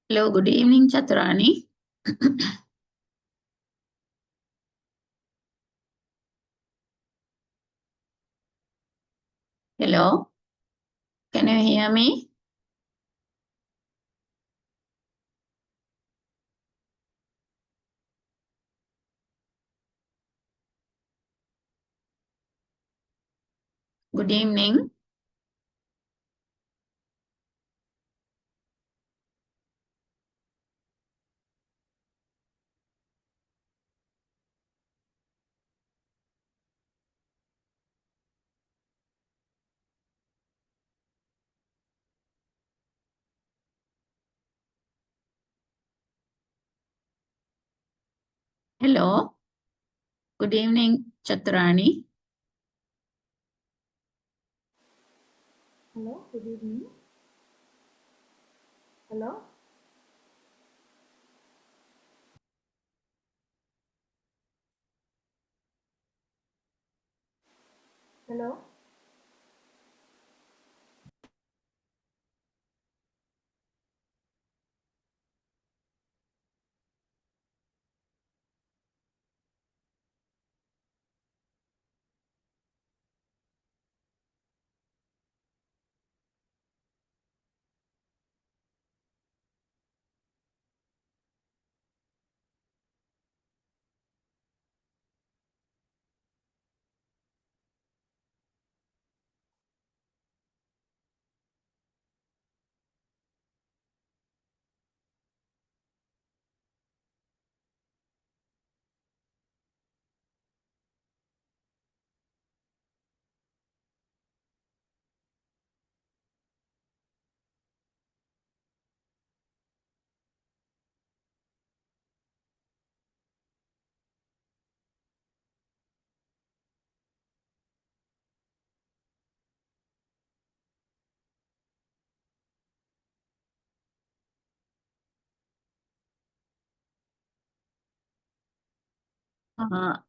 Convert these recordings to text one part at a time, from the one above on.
Hello, good evening, Chaturani. Hello, can you hear me? Good evening. Hello, good evening, Chaturani. Hello, good evening. Hello. Hello.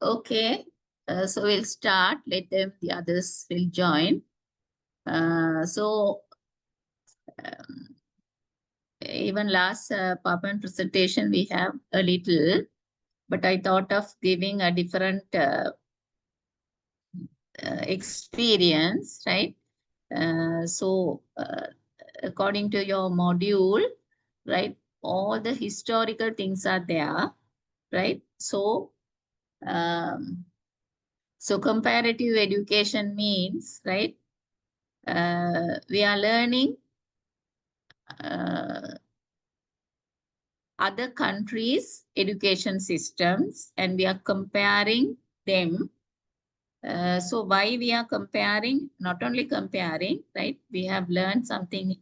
Okay, so we'll start. Let them, the others will join. Um, Even last PowerPoint presentation, we have a little, but I thought of giving a different experience, right? According to your module, right, all the historical things are there, right? Um, so comparative education means, right, we are learning uh, other countries' education systems and we are comparing them. So why we are comparing? Not only comparing, right? We have learned something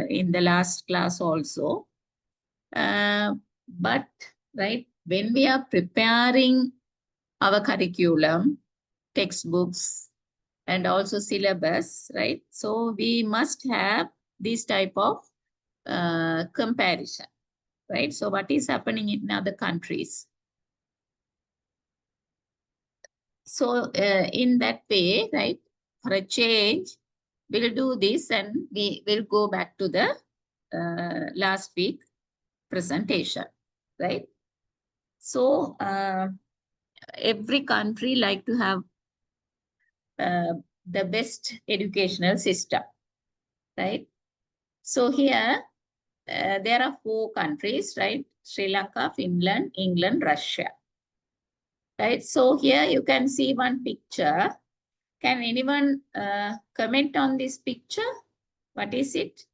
in the last class also. But, right, when we are preparing our curriculum, textbooks, and also syllabus, right? So we must have this type of comparison, right? So what is happening in other countries? So in that way, right, for a change, we'll do this and we will go back to the last week presentation, right? So every country like to have uh, the best educational system, right? So here there are 4 countries, right? Sri Lanka, Finland, England, Russia, right? So here you can see one picture. Can anyone comment on this picture? What is it?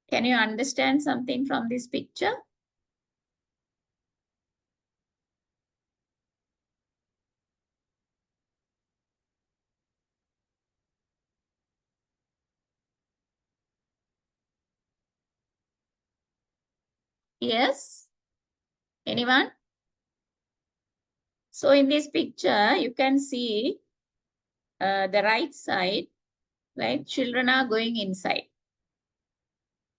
Can you understand something from this picture? Yes? Anyone? So in this picture, you can see the right side, right? Children are going inside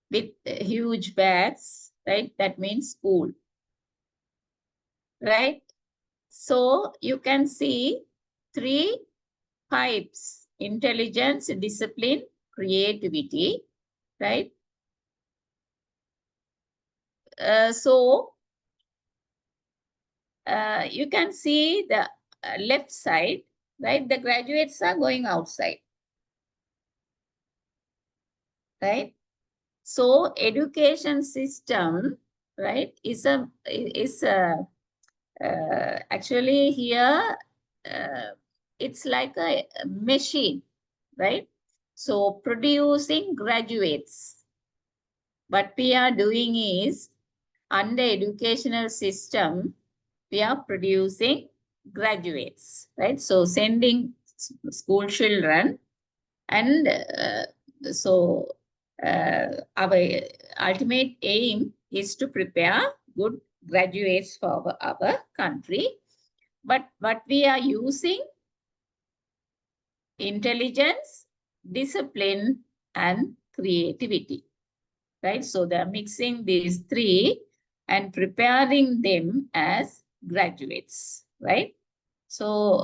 with huge bags, right? That means school. right? So you can see 3 pipes: intelligence, discipline, creativity, right? You can see the left side, right? The graduates are going outside, right? So education system, right, is actually here, it's like a machine, right? So producing graduates. What we are doing is, under educational system, we are producing graduates, right? So sending school children, and our ultimate aim is to prepare good graduates for our country. But what we are using: intelligence, discipline, and creativity, right? So they're mixing these 3 and preparing them as graduates, right? So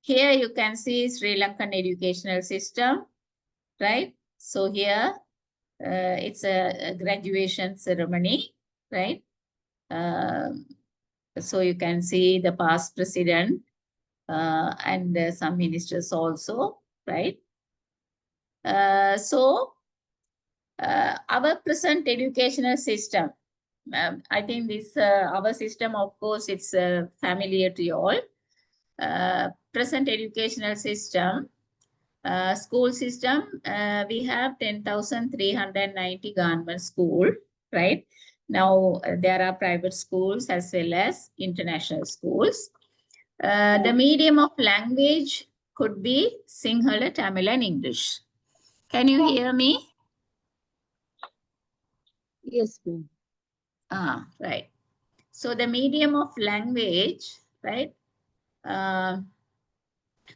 here you can see Sri Lankan educational system, right? So here it's a graduation ceremony, right? So you can see the past president and some ministers also, right? Our present educational system, I think this our system, of course, it's familiar to you all. Present educational system, school system, we have 10,390 government school, right? Now, there are private schools as well as international schools. The medium of language could be Sinhala, Tamil, and English. Can you hear me? Yes, ma'am. Right. So the medium of language, right,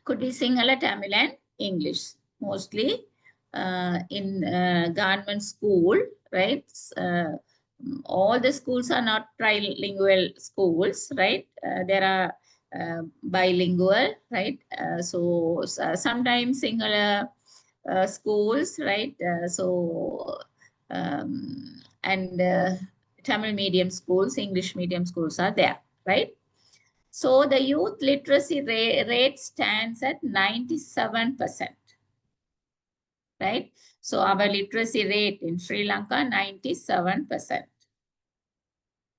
could be Sinhala, Tamil, and English. Mostly in government school, right? All the schools are not trilingual schools, right? There are bilingual, right? Sometimes Sinhala schools, right? And Tamil medium schools, English medium schools are there, right? So the youth literacy rate stands at 97%, right? So our literacy rate in Sri Lanka, 97%.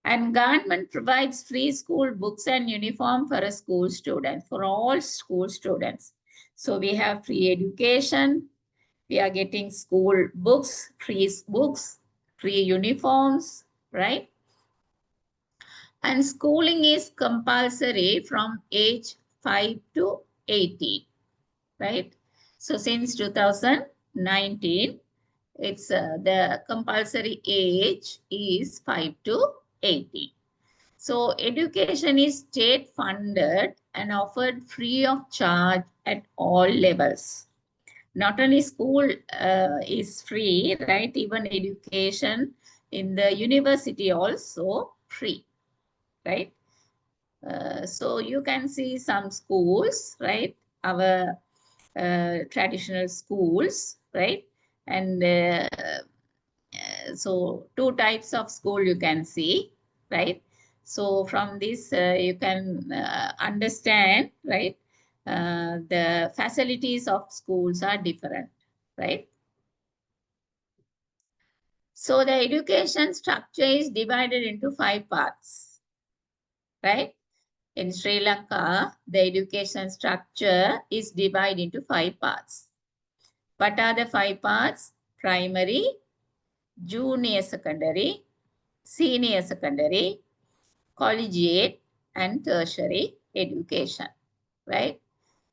And government provides free school books and uniform for a school student, for all school students. So we have free education, we are getting school books, free uniforms, right? And schooling is compulsory from age 5 to 18, right? So since 2019, it's the compulsory age is 5 to 18. So education is state funded and offered free of charge at all levels. Not only school is free, right? Even education in the university also free, right? So you can see some schools, right? Our traditional schools, right? And so 2 types of school you can see, right? So from this you can understand, right? The facilities of schools are different, right? So the education structure is divided into 5 parts, right? In Sri Lanka, the education structure is divided into 5 parts. What are the 5 parts? Primary, junior secondary, senior secondary, collegiate, and tertiary education, right?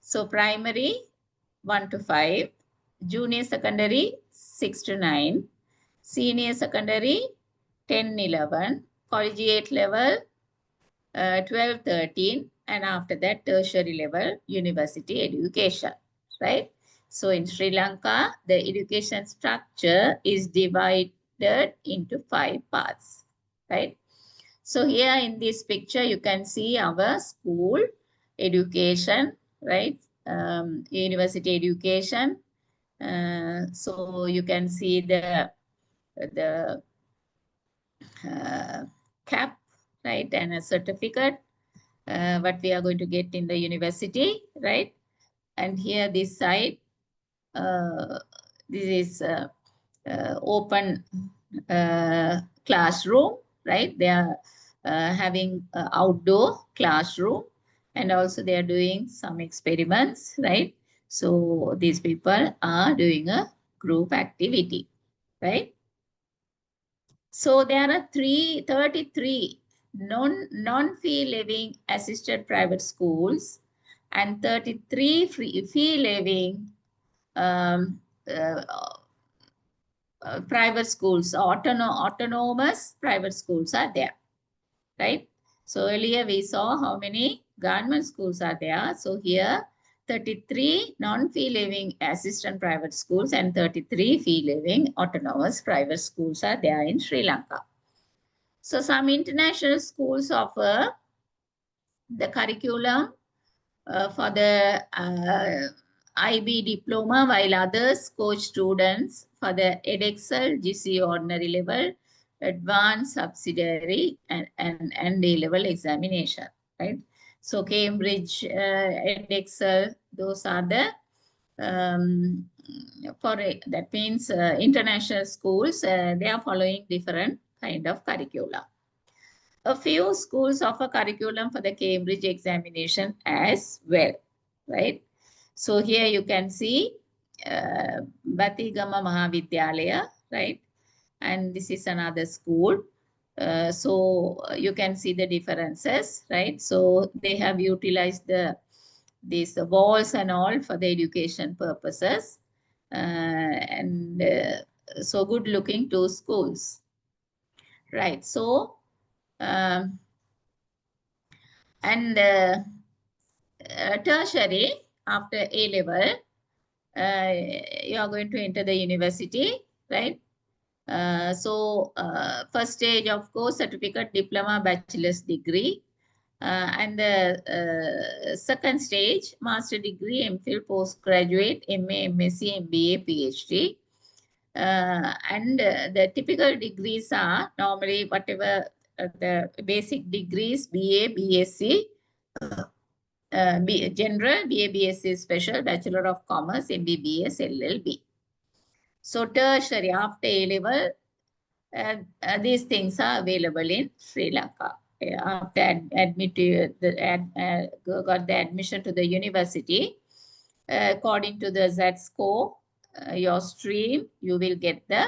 So primary, 1 to 5, junior secondary, 6 to 9, senior secondary, 10, 11, collegiate level, 12, 13, and after that tertiary level university education, right? So in Sri Lanka, the education structure is divided into 5 parts, right? So here in this picture, you can see our school education, right? University education. So you can see the uh, cap, right, and a certificate, what we are going to get in the university, right? And here this side, uh, this is open classroom, right? They are having outdoor classroom, and also they are doing some experiments, right? So these people are doing a group activity, right? So there are 33 non-fee living assisted private schools and 33 fee living um, uh, private schools, autonomous private schools are there, right? So earlier we saw how many government schools are there. So here 33 non-fee living assistant private schools and 33 fee living autonomous private schools are there in Sri Lanka. So some international schools offer the curriculum for the IB diploma, while others coach students for the edexcel, GC ordinary level, advanced subsidiary, and A-level examination, right? So Cambridge, edexcel, those are the that means international schools, they are following different kind of curricula. A few schools offer curriculum for the Cambridge examination as well, right? So here you can see Batigama Mahavidyalaya, right? And this is another school. So you can see the differences, right? So they have utilized these walls and all for the education purposes. And so good looking two schools, right? So, um, and tertiary, after A level, you are going to enter the university, right? First stage, of course, certificate, diploma, bachelor's degree. And the second stage, master degree, MPhil, postgraduate, MA, MSc, MBA, PhD. And the typical degrees are normally whatever the basic degrees, BA, BSc, General, BA, BSc Special, Bachelor of Commerce, MBBS, LLB. So tertiary, after A level, these things are available in Sri Lanka. After got the admission to the university, according to the Z score, your stream, you will get the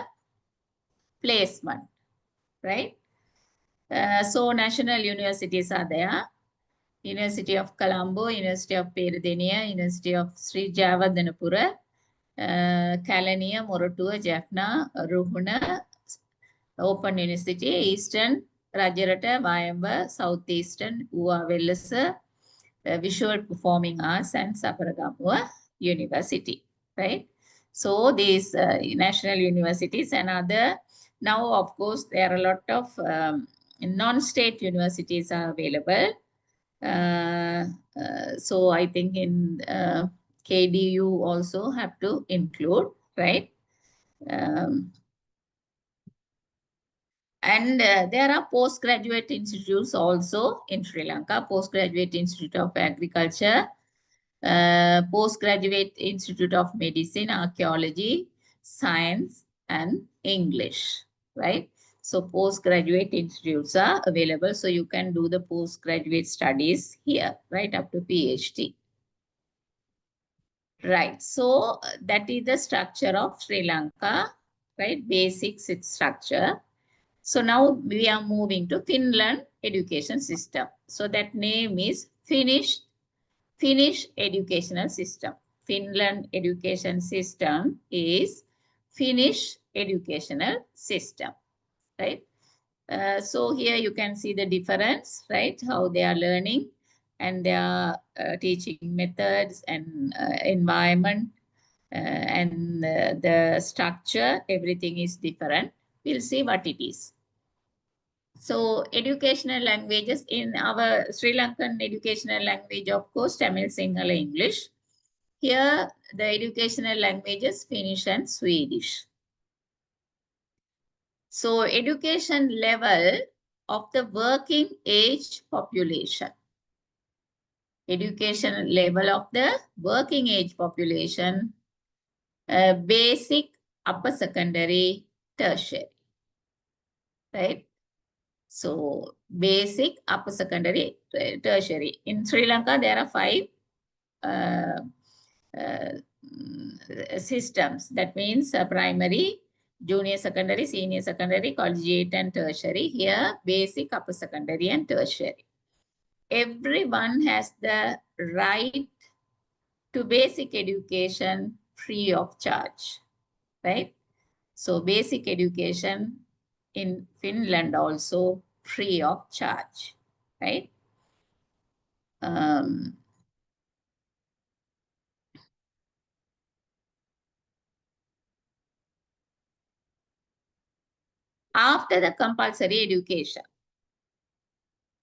placement, right? So national universities are there. University of Colombo, University of Peradeniya, University of Sri Javadanapura, Kalaniya, Moratuwa, Jaffna, Ruhuna, Open University, Eastern, Rajarata, Vayamba, Southeastern, Uva Vellasa, Visual Performing Arts, and Saparagamuwa University, right? So these national universities and other, now of course there are a lot of non-state universities are available. So I think in KDU also have to include, right? And there are postgraduate institutes also in Sri Lanka, Postgraduate Institute of Agriculture, Postgraduate Institute of Medicine, Archaeology, Science, and English, right? So postgraduate institutes are available. So you can do the postgraduate studies here, right, up to PhD. Right. So that is the structure of Sri Lanka, right? Basic structure. So now we are moving to Finland education system. So that name is Finnish educational system. Finland education system is Finnish educational system, right? So here you can see the difference, right? How they are learning and their teaching methods and environment and the structure, everything is different. We'll see what it is. So educational languages in our Sri Lankan educational language, of course, Tamil, Sinhala, English. Here, the educational languages, Finnish and Swedish. So education level of the working age population. Education level of the working age population, basic, upper secondary, tertiary, right? So basic, upper secondary, tertiary. In Sri Lanka, there are 5 systems. That means primary, junior secondary, senior secondary, collegiate and tertiary. Here, basic, upper secondary and tertiary. Everyone has the right to basic education free of charge, right? So basic education in Finland also free of charge, right? After the compulsory education,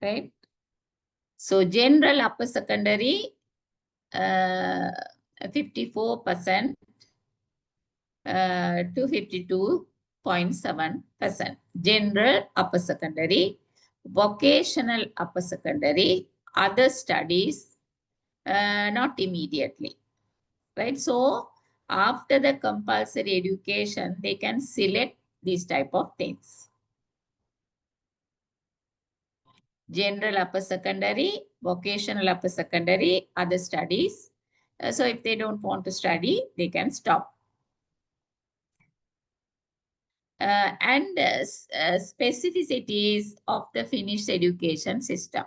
right? So general upper secondary, 54% to 52.7%. General upper secondary, vocational upper secondary, other studies, not immediately, right? So after the compulsory education, they can select these type of things. General upper secondary, vocational upper secondary, other studies. So if they don't want to study, they can stop. And specificities of the Finnish education system,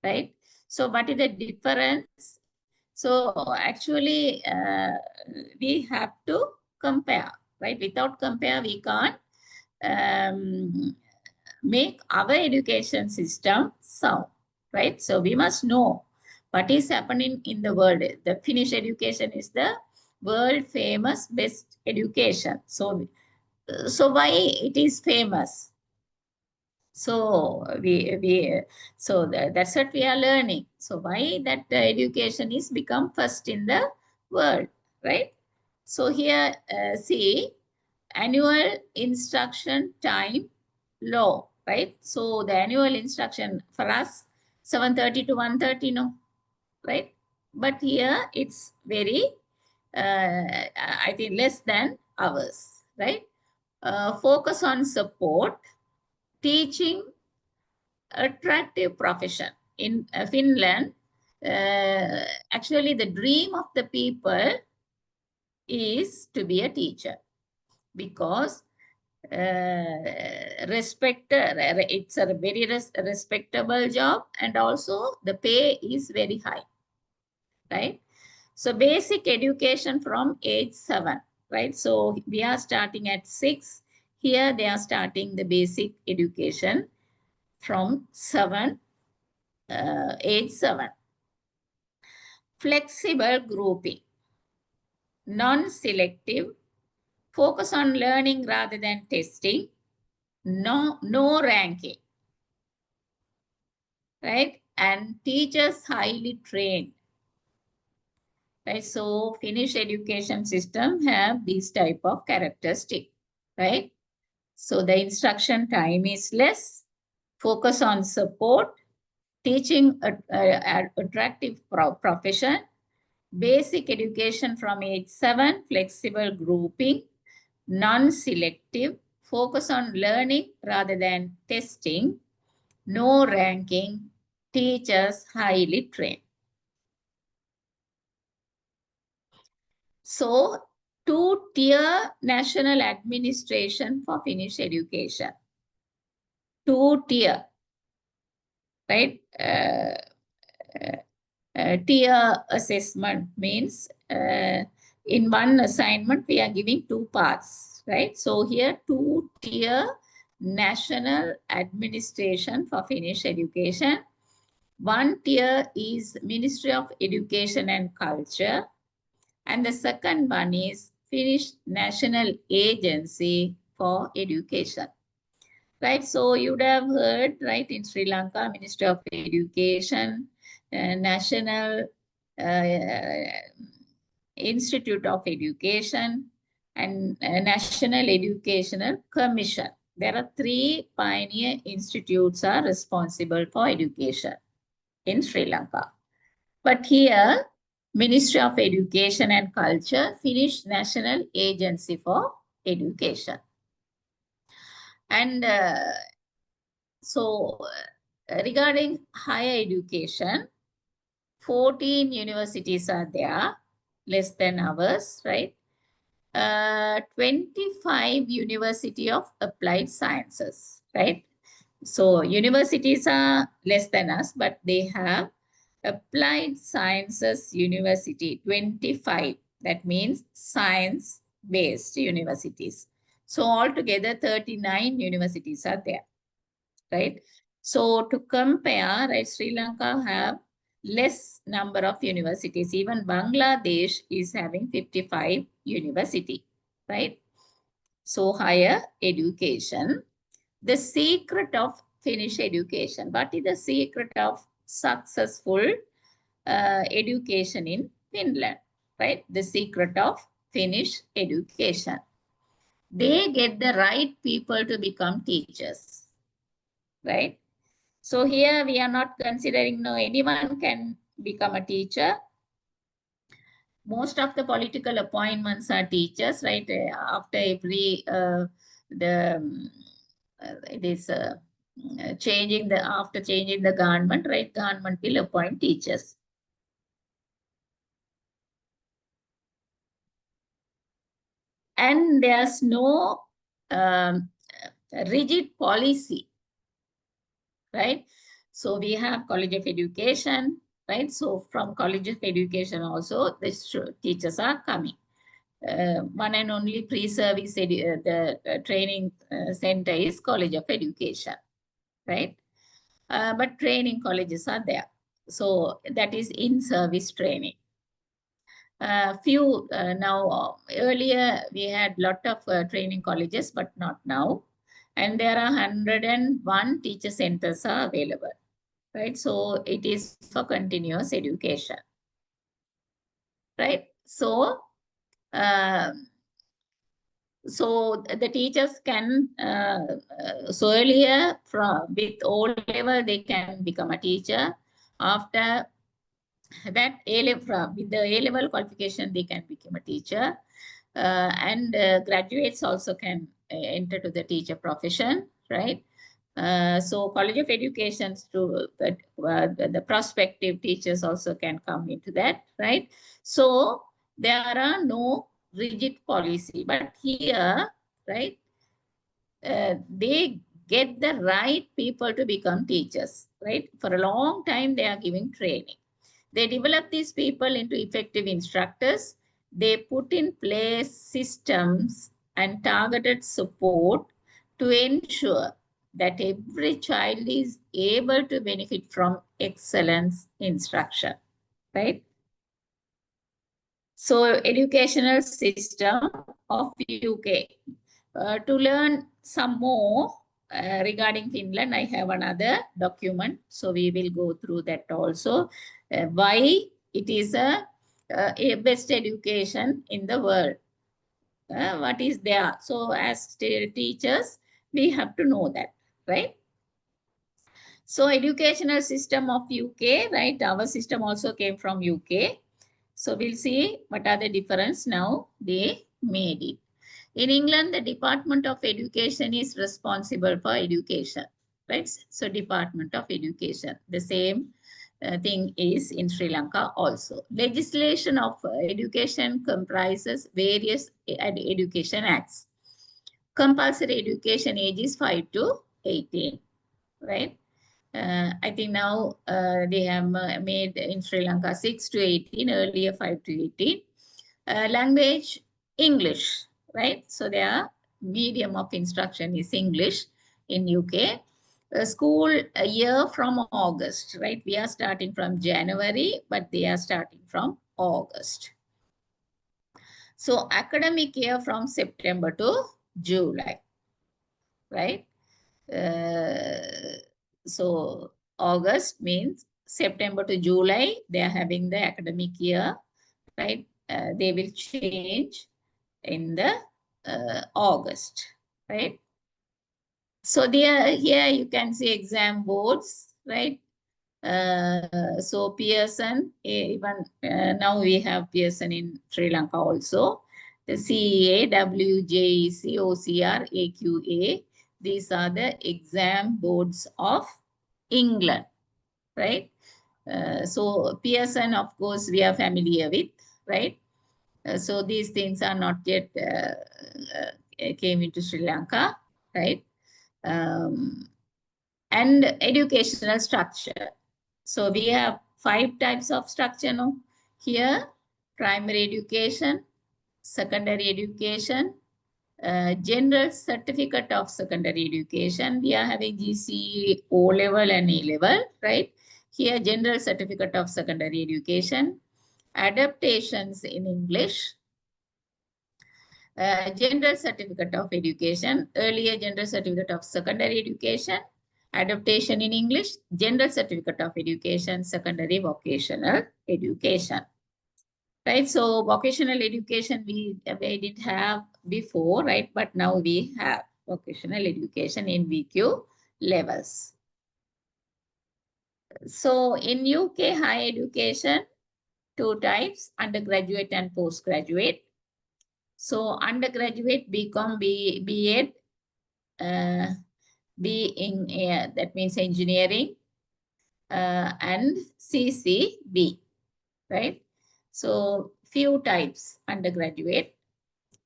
right? So what is the difference? So actually, we have to compare, right? Without compare, we can't make our education system sound, right? So we must know what is happening in the world. The Finnish education is the world famous best education. So why it is famous? So that's what we are learning. So why that education is become first in the world, right? So here, see, annual instruction time low, right? So the annual instruction for us, 7:30 to 1:30, no, right? But here it's very, I think less than hours, right? Focus on support, teaching, attractive profession. In Finland, actually the dream of the people is to be a teacher because it's a very respectable job and also the pay is very high, right? So basic education from age 7, right? So we are starting at 6. Here they are starting the basic education from 7, age 7. Flexible grouping, non-selective, focus on learning rather than testing, no ranking, right? And teachers highly trained, right? So Finnish education system have these type of characteristic, right? So the instruction time is less, focus on support, teaching attractive profession, basic education from age 7, flexible grouping, non-selective, focus on learning rather than testing, no ranking, teachers highly trained. So, 2-tier national administration for Finnish education. 2-tier, right? Tier assessment means in one assignment, we are giving 2 parts, right? So here, 2-tier national administration for Finnish education. 1 tier is Ministry of Education and Culture. And the second one is Finnish National Agency for Education. right? So you would have heard, right, in Sri Lanka, Ministry of Education, National Institute of Education, and National Educational Commission. There are three pioneer institutes are responsible for education in Sri Lanka. But here, Ministry of Education and Culture, Finnish National Agency for Education. And so regarding higher education, 14 universities are there, less than ours, right? 25 University of Applied Sciences, right? So universities are less than us, but they have Applied Sciences University, 25. That means science-based universities. So altogether, 39 universities are there, right? So to compare, right, Sri Lanka have less number of universities. Even Bangladesh is having 55 university, right? So higher education. The secret of Finnish education. What is the secret of successful education in Finland, right? The secret of Finnish education. They get the right people to become teachers, right? So here we are not considering no anyone can become a teacher. Most of the political appointments are teachers, right? After every the it is changing the after changing the government, right? Government will appoint teachers. And there's no um, rigid policy, right? So we have College of Education, right? So from College of Education also, the teachers are coming. One and only pre-service the training center is College of Education, right? But training colleges are there. So that is in-service training. Few now, earlier we had lot of training colleges, but not now. And there are 101 teacher centers are available, right? So it is for continuous education, right? So, so the teachers can, so earlier from with O level, they can become a teacher. After that A-level, with the A-level qualification, they can become a teacher. And graduates also can enter to the teacher profession, right? So College of Education, to the prospective teachers also can come into that, right? So there are no rigid policy, but here, right, they get the right people to become teachers, right? For a long time, they are giving training. They develop these people into effective instructors. They put in place systems and targeted support to ensure that every child is able to benefit from excellence instruction, right? So educational system of UK. To learn some more regarding Finland, I have another document. So we will go through that also. Why it is a best education in the world. What is there? So as teachers, we have to know that, right? So educational system of UK, right? Our system also came from UK. So we'll see what are the difference now they made it. In England, the Department of Education is responsible for education, right? So Department of Education, the same thing is in Sri Lanka also. Legislation of education comprises various education acts. Compulsory education age is 5 to 18, right? I think now they have made in Sri Lanka 6 to 18, earlier 5 to 18. Language, English, right? So their medium of instruction is English in UK. School a year from August, right? We are starting from January, but they are starting from August. So academic year from September to July, right? So August means September to July, they are having the academic year, right? They will change in the August, right? So there, here you can see exam boards, right? So Pearson, even now we have Pearson in Sri Lanka also. The CEA, WJEC, OCR, AQA, these are the exam boards of England, right? So Pearson, of course, we are familiar with, right? So these things are not yet came into Sri Lanka, right? And educational structure. So we have 5 types of structure now. Here, primary education, secondary education, general certificate of secondary education. We are having GCE, O level and A level, right? Here, general certificate of secondary education, adaptations in English, general certificate of education, earlier general certificate of secondary education, adaptation in English, general certificate of education, secondary vocational education. Right, so vocational education we did have before, right? But now we have vocational education in VQ levels. So in UK higher education, 2 types, undergraduate and postgraduate. So undergraduate BCom, BEd, B in that means engineering, and CCB, right? So few types undergraduate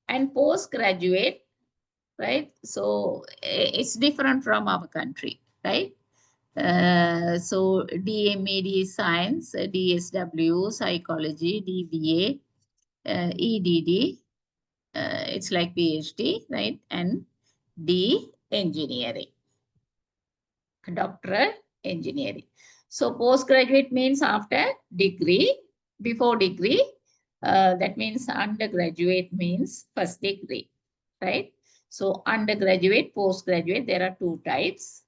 and postgraduate, right? So it's different from our country, right? So DMED science, DSW psychology, DBA, EDD, it's like PhD, right? And D engineering, doctoral engineering. So postgraduate means after degree, before degree, that means undergraduate means first degree, right? So undergraduate, postgraduate, there are 2 types.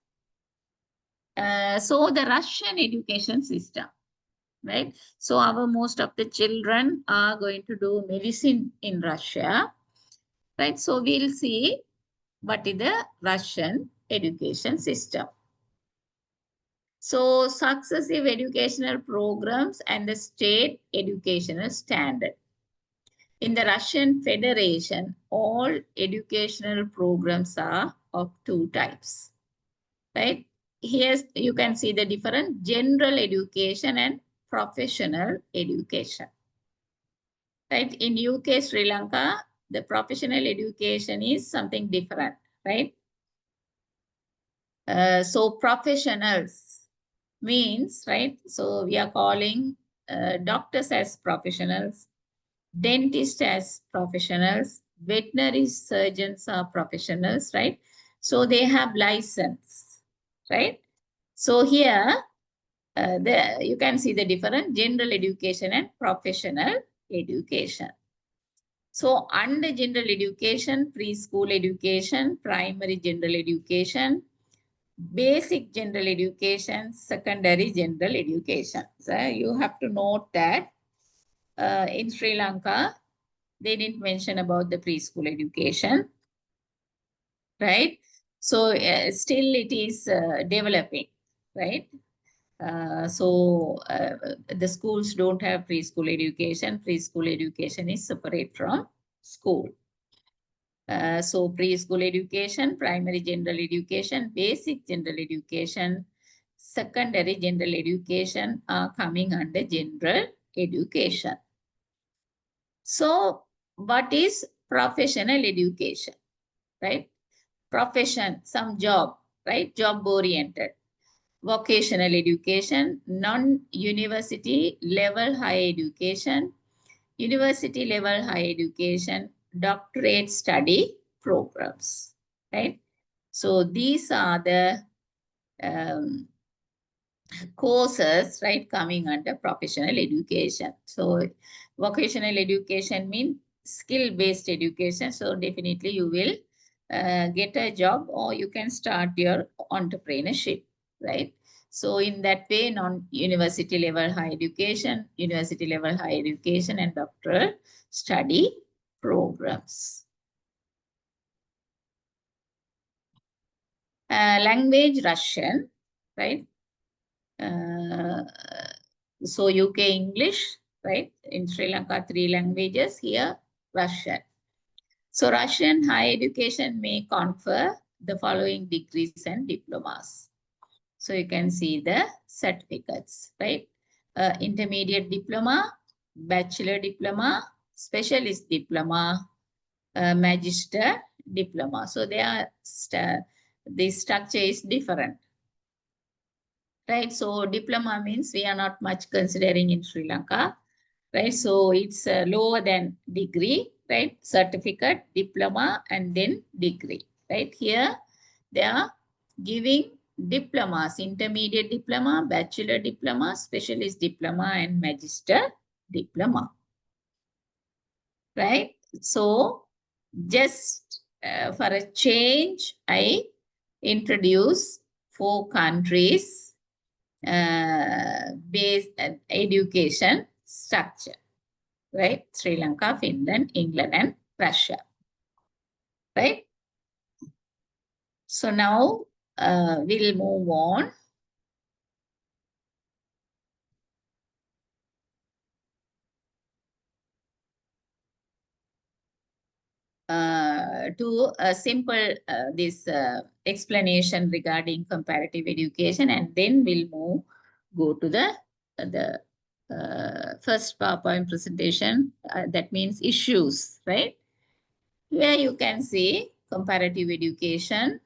So the Russian education system, right? So our most of the children are going to do medicine in Russia, right? So we'll see what is the Russian education system. So successive educational programs and the state educational standard. In the Russian Federation, all educational programs are of 2 types, right? Here you can see the different general education and professional education, right? In UK, Sri Lanka, the professional education is something different, right? So professionals means, right? So we are calling doctors as professionals, dentists as professionals, veterinary surgeons are professionals, right? So they have license, right? So here, you can see the difference, general education and professional education. So under general education, preschool education, primary general education, basic general education, secondary general education. So you have to note that in Sri Lanka, they didn't mention about the preschool education, right? So still it is developing, right? The schools don't have preschool education. Preschool education is separate from school. So preschool education, primary general education, basic general education, secondary general education are coming under general education. So what is professional education, right? Profession, some job, right? Job oriented. Vocational education, non-university level higher education, university level higher education, doctorate study programs, right? So these are the courses, right, coming under professional education. So vocational education means skill-based education. So definitely you will get a job, or you can start your entrepreneurship, right? So in that way, non-university level higher education, university level higher education, and doctoral study programs. Language Russian, right? So UK English, right? In Sri Lanka, 3 languages, here Russian. So Russian higher education may confer the following degrees and diplomas. So you can see the certificates, right? Intermediate diploma, bachelor diploma, specialist diploma, magister diploma. So they are the structure is different, right? So diploma means we are not much considering in Sri Lanka, right? So it's lower than degree, right? Certificate, diploma, and then degree, right? Here they are giving diplomas, intermediate diploma, bachelor diploma, specialist diploma, and magister diploma, right? So just for a change, I introduce 4 countries based education structure, right? Sri Lanka, Finland, England, and Russia, right? So now we'll move on. To a simple this explanation regarding comparative education, and then we'll go to the first PowerPoint presentation. That means issues, right? Where you can see comparative education.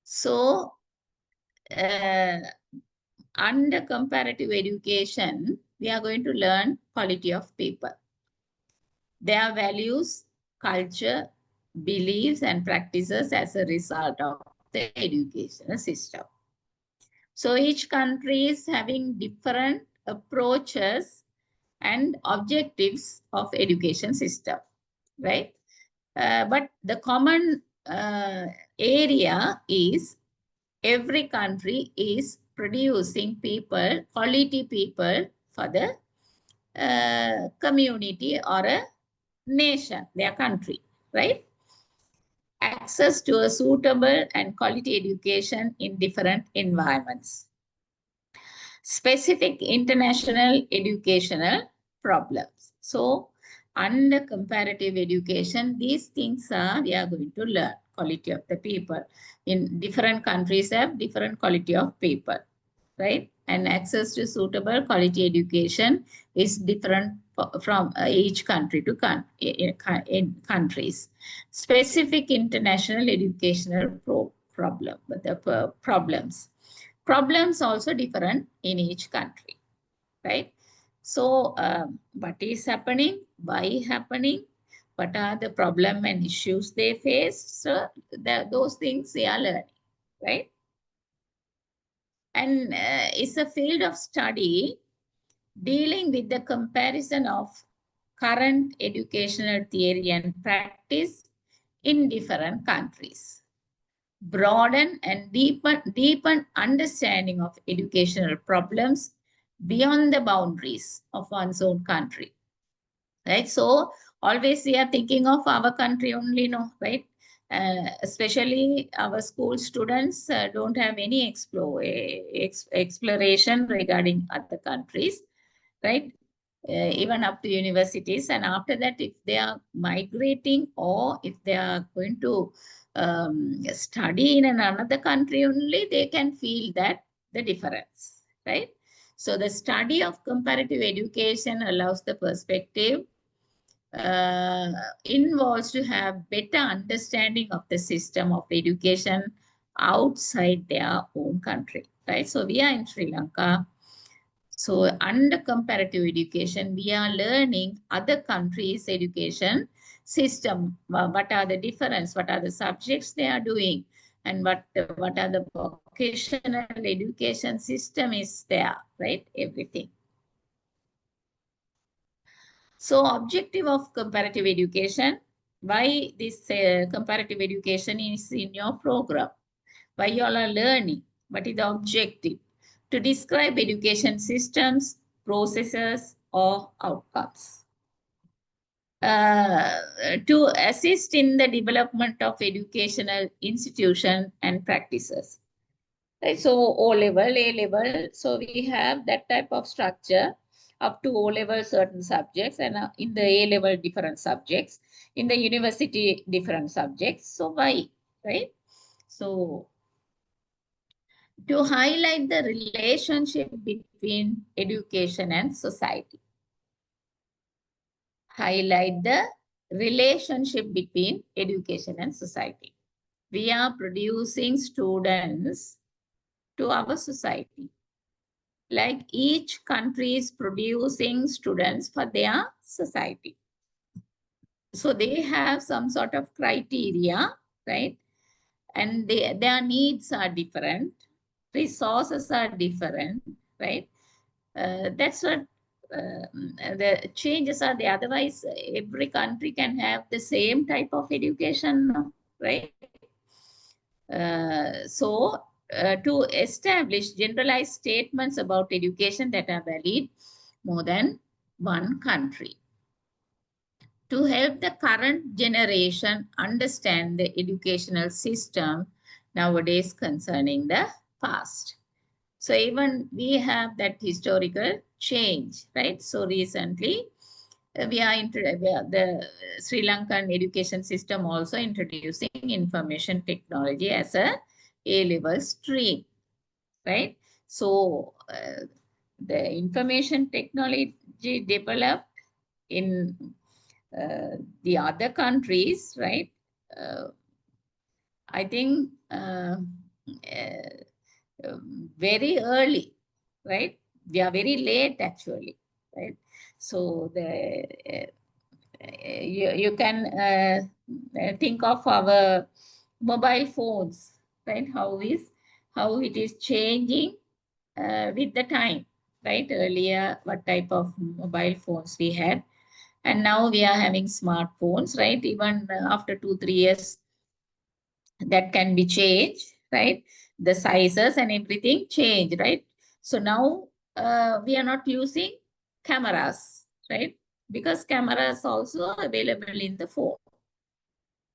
So under comparative education, we are going to learn quality of people, their values, culture, beliefs, and practices as a result of the educational system. So each country is having different approaches and objectives of education system, right? But the common area is every country is producing people, quality people for the community or a nation, their country, right? Access to a suitable and quality education in different environments. Specific international educational problems. So under comparative education, these things are, we are going to learn quality of the people. In different countries have different quality of people, right? And access to suitable quality education is different from each country to in countries. Specific international educational problems. Problems also different in each country, right? So what is happening? Why happening? What are the problem and issues they face? So those things they are learning, right? And it's a field of study dealing with the comparison of current educational theory and practice in different countries. Broaden and deepen understanding of educational problems beyond the boundaries of one's own country, right? So always we are thinking of our country only, no, right? Especially our school students don't have any exploration regarding other countries, right? Even up to universities. And after that, if they are migrating or if they are going to study in another country only, they can feel that the difference, right? So the study of comparative education allows the perspective involves to have better understanding of the system of education outside their own country, right? So we are in Sri Lanka. So under comparative education, we are learning other countries' education system. What are the difference? What are the subjects they are doing? And what are the vocational education system is there, right? Everything. So objective of comparative education, why this comparative education is in your program, why you all are learning, what is the objective, to describe education systems, processes, or outcomes. To assist in the development of educational institution and practices. Right? So O level, A level, so we have that type of structure up to O level certain subjects, and in the A level different subjects, in the university different subjects. So why, right? So to highlight the relationship between education and society. Highlight the relationship between education and society. We are producing students to our society. Like each country is producing students for their society. So they have some sort of criteria, right? And their needs are different, resources are different, right? That's what the changes are there. Otherwise, every country can have the same type of education, right? To establish generalized statements about education that are valid more than one country. To help the current generation understand the educational system nowadays concerning the past. So even we have that historical change, right? So recently, the Sri Lankan education system also introducing information technology as a A-level stream, right? So the information technology developed in the other countries, right? Uh, I think very early, right? We are very late actually, right? So you can think of our mobile phones, right? How it is changing with the time, right? Earlier, what type of mobile phones we had, and now we are having smartphones, right? Even after 2-3 years, that can be changed, right? The sizes and everything change, right? So now we are not using cameras, right? Because cameras also available in the phone.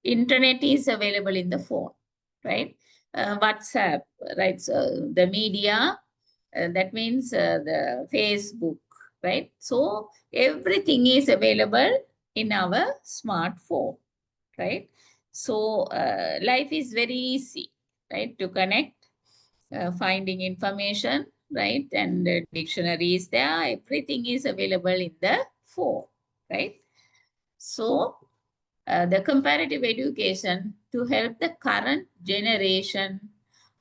Internet is available in the phone, right? WhatsApp, right? So the media, that means the Facebook, right? So everything is available in our smartphone, right? So life is very easy, right? To connect, finding information, right? And the dictionary is there. Everything is available in the phone, right? So the comparative education to help the current generation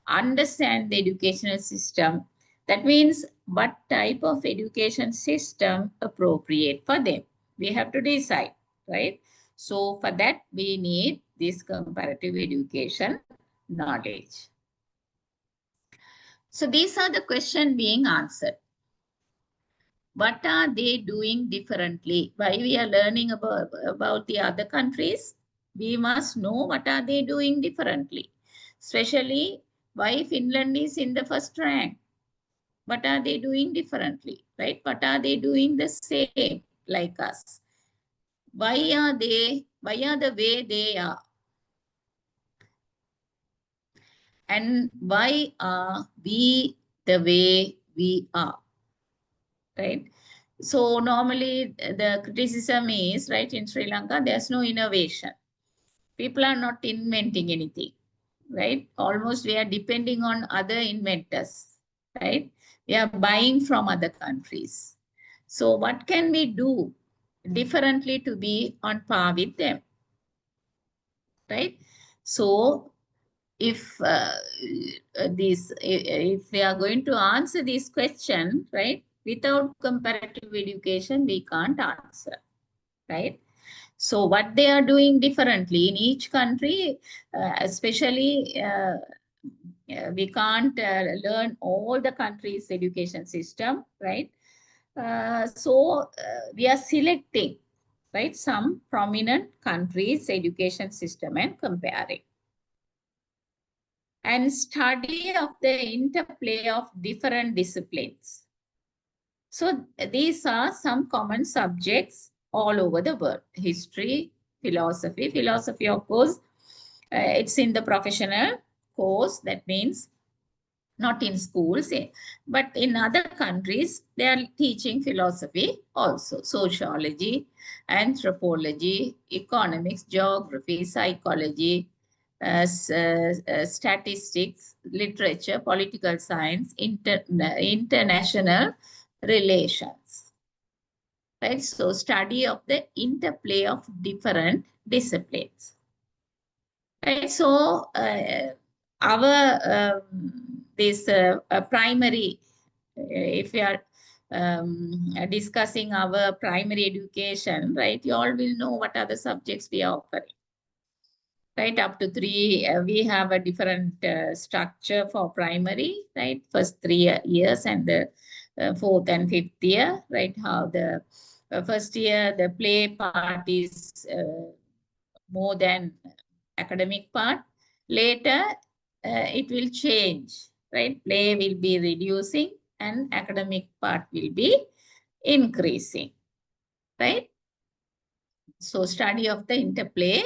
understand the educational system. That means what type of education system appropriate for them. We have to decide, right? So for that, we need this comparative education knowledge. So these are the questions being answered. What are they doing differently? Why we are learning about the other countries? We must know what are they doing differently. Especially why Finland is in the first rank. What are they doing differently, right? What are they doing the same like us? Why are the way they are? And why are we the way we are, right? So normally the criticism is, right, in Sri Lanka, there's no innovation. People are not inventing anything, right? Almost we are depending on other inventors, right? We are buying from other countries. So what can we do differently to be on par with them, right? So if if we are going to answer this question, right, without comparative education, we can't answer, right? So what they are doing differently in each country, especially we can't learn all the countries' education system, right? So we are selecting, right? Some prominent countries' education system and comparing. And study of the interplay of different disciplines. So these are some common subjects all over the world. History, philosophy. Philosophy, of course, it's in the professional course. That means not in schools, but in other countries, they are teaching philosophy also. Sociology, anthropology, economics, geography, psychology, statistics, literature, political science, international relations. Right? So study of the interplay of different disciplines. Right? So our this primary, if we are discussing our primary education, right, you all will know what are the subjects we are offering. Right, up to 3, we have a different structure for primary, right? First 3 years and the 4th and 5th year, right? How the first year, the play part is more than academic part. Later, it will change, right? Play will be reducing and academic part will be increasing, right? So study of the interplay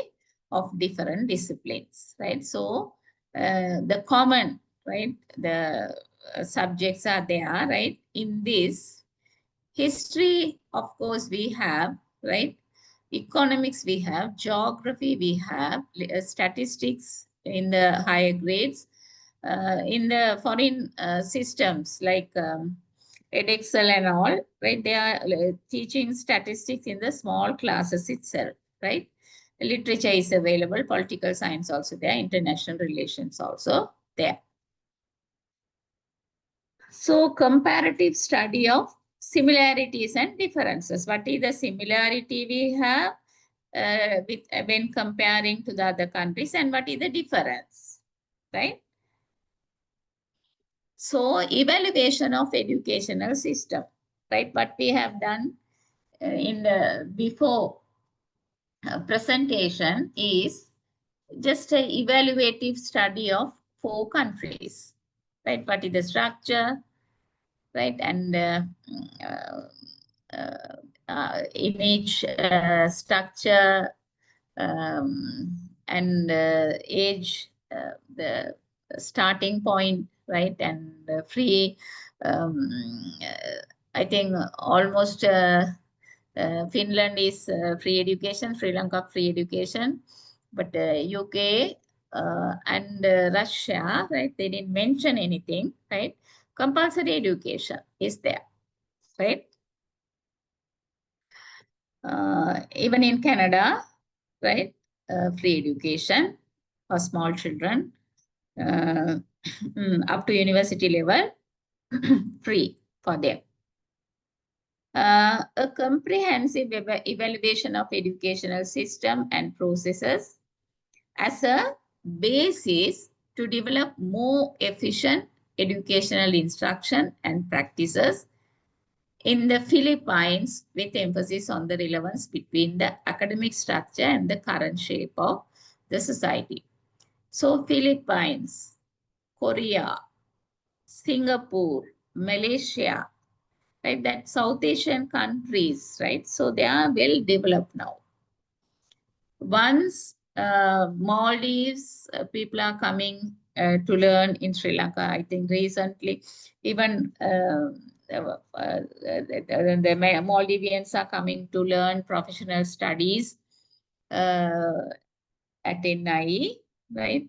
of different disciplines, right? So the common, right? The subjects are there, right? In this history, of course, we have, right? Economics, we have geography, we have statistics in the higher grades. In the foreign systems like edXL and all, right? They are teaching statistics in the small classes itself, right? Literature is available, political science also there, international relations also there. So comparative study of similarities and differences. What is the similarity we have when comparing to the other countries, and what is the difference, right? So evaluation of educational system, right? What we have done in the before presentation is just an evaluative study of 4 countries, right? What is the structure, right? And in each structure and age, the starting point, right? And free, I think almost Finland is free education, Sri Lanka free education, but UK and Russia, right? They didn't mention anything, right? Compulsory education is there, right? Even in Canada, right? Free education for small children up to university level, free for them. A comprehensive evaluation of educational system and processes as a basis to develop more efficient educational instruction and practices in the Philippines, with emphasis on the relevance between the academic structure and the current shape of the society. So Philippines, Korea, Singapore, Malaysia, right? That South Asian countries, right? So they are well developed now. Once Maldives, people are coming to learn in Sri Lanka. I think recently, even the Maldivians are coming to learn professional studies at NIE, right?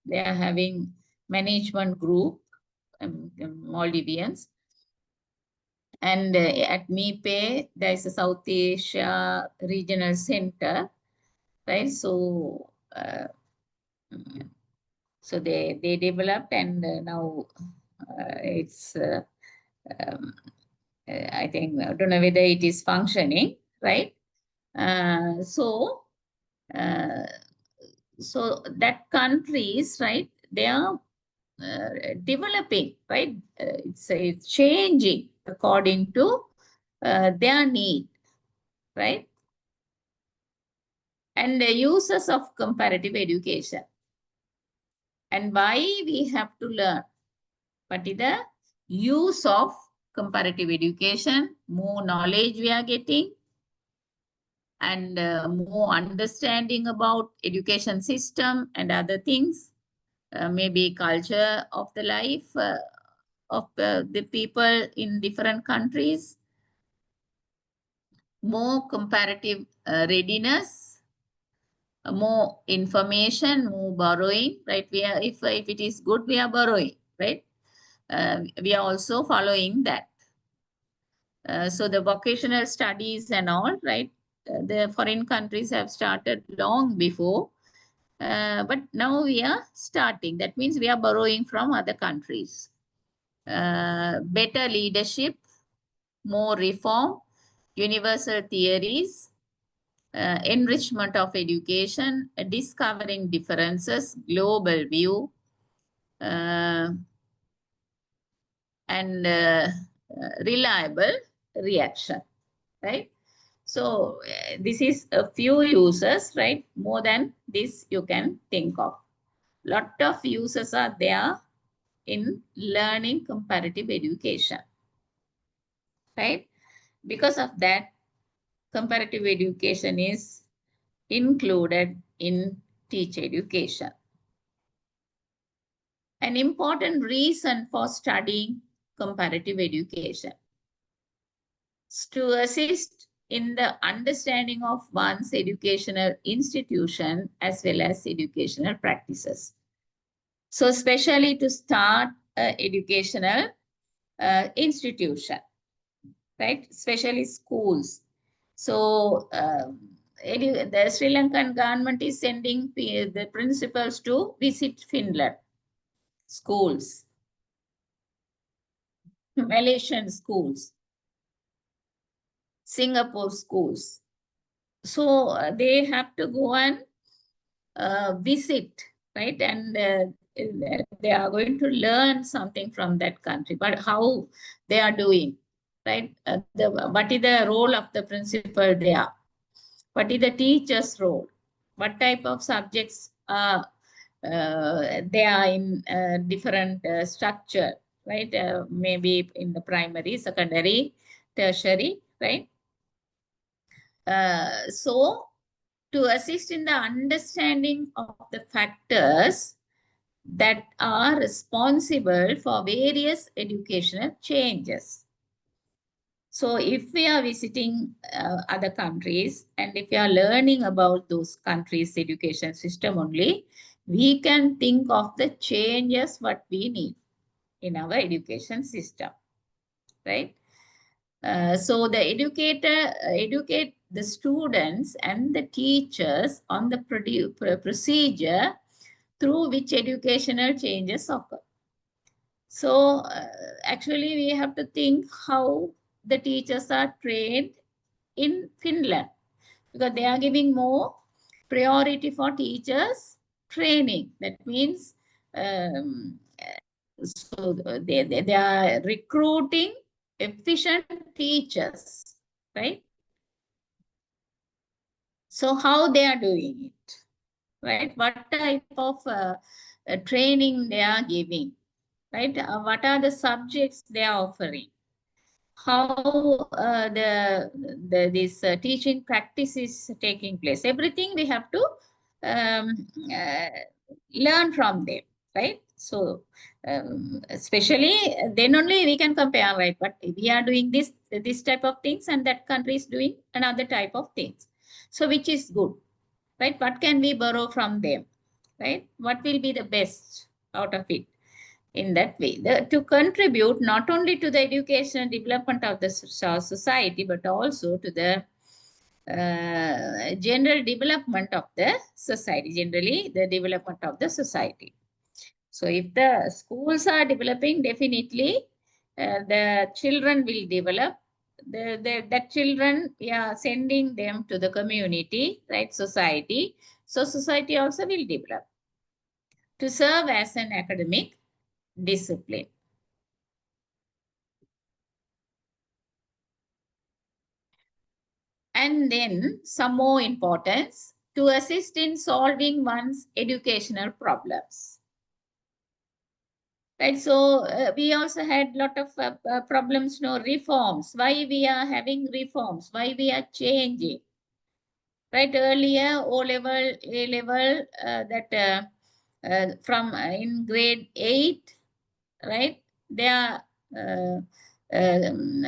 They are having management group, Maldivians. And at MIPE, there is a South Asia Regional Center, right? So, so they developed, and now it's, I think, I don't know whether it is functioning, right? So that countries, right, they are developing, right? It's changing according to their need, right? and the uses of comparative education and why we have to learn. What is the use of comparative education? More knowledge we are getting and more understanding about education system and other things, maybe culture of the life of the people in different countries, more comparative readiness, more information, more borrowing, right? We are, if it is good, we are borrowing, right? We are also following that. So the vocational studies and all, right? The foreign countries have started long before, but now we are starting. That means we are borrowing from other countries. Better leadership, more reform, universal theories, enrichment of education, discovering differences, global view, and reliable reaction, right? So this is a few uses, right? More than this you can think of. Lot of uses are there in learning comparative education, right? Because of that, comparative education is included in teacher education. An important reason for studying comparative education is to assist in the understanding of one's educational institution as well as educational practices. So especially to start an educational institution, right? Especially schools. So the Sri Lankan government is sending the principals to visit Finland schools, Malaysian schools, Singapore schools. So they have to go and visit, right? And they are going to learn something from that country, but how they are doing, right? What is the role of the principal there? What is the teacher's role? What type of subjects they are in different structure, right? Maybe in the primary, secondary, tertiary, right? So to assist in the understanding of the factors that are responsible for various educational changes. So if we are visiting other countries and if we are learning about those countries' education system only, we can think of the changes what we need in our education system, right? So the educator educate the students and the teachers on the procedure through which educational changes occur. So actually we have to think how the teachers are trained in Finland, because they are giving more priority for teachers training. That means so they are recruiting efficient teachers, right? So how they are doing it, right? What type of training they are giving, right? What are the subjects they are offering? How this teaching practice is taking place? Everything we have to um, uh, learn from them, right? So especially then only we can compare, right? But we are doing this type of things and that country is doing another type of things. So which is good, right? What can we borrow from them, right? What will be the best out of it? In that way, to contribute not only to the education and development of the society, but also to the general development of the society, generally the development of the society. So if the schools are developing, definitely the children will develop. The children, yeah, sending them to the community, right, society. So society also will develop to serve as an academic discipline. And then some more importance to assist in solving one's educational problems. Right, so we also had lot of problems, no reforms. Why we are having reforms? Why we are changing? Right, earlier O level, A level, from in grade 8, right? They are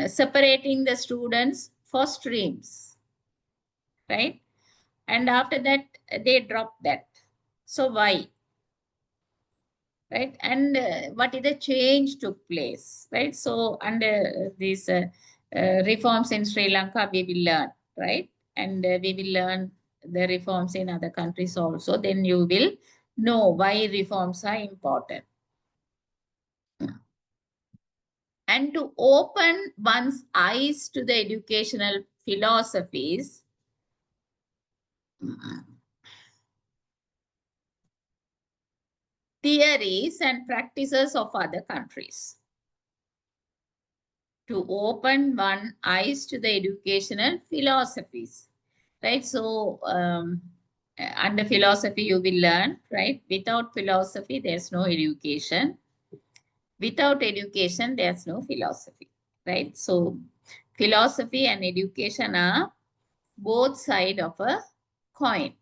separating the students for streams, right? And after that, they drop that. So why? Right, and what is the change took place, right? So under these reforms in Sri Lanka, we will learn, right? And we will learn the reforms in other countries also. Then you will know why reforms are important. And to open one's eyes to the educational philosophies, theories and practices of other countries. To open one's eyes to the educational philosophies, right? So under philosophy, you will learn, right? Without philosophy, there's no education. Without education, there's no philosophy, right? So philosophy and education are both sides of a coin.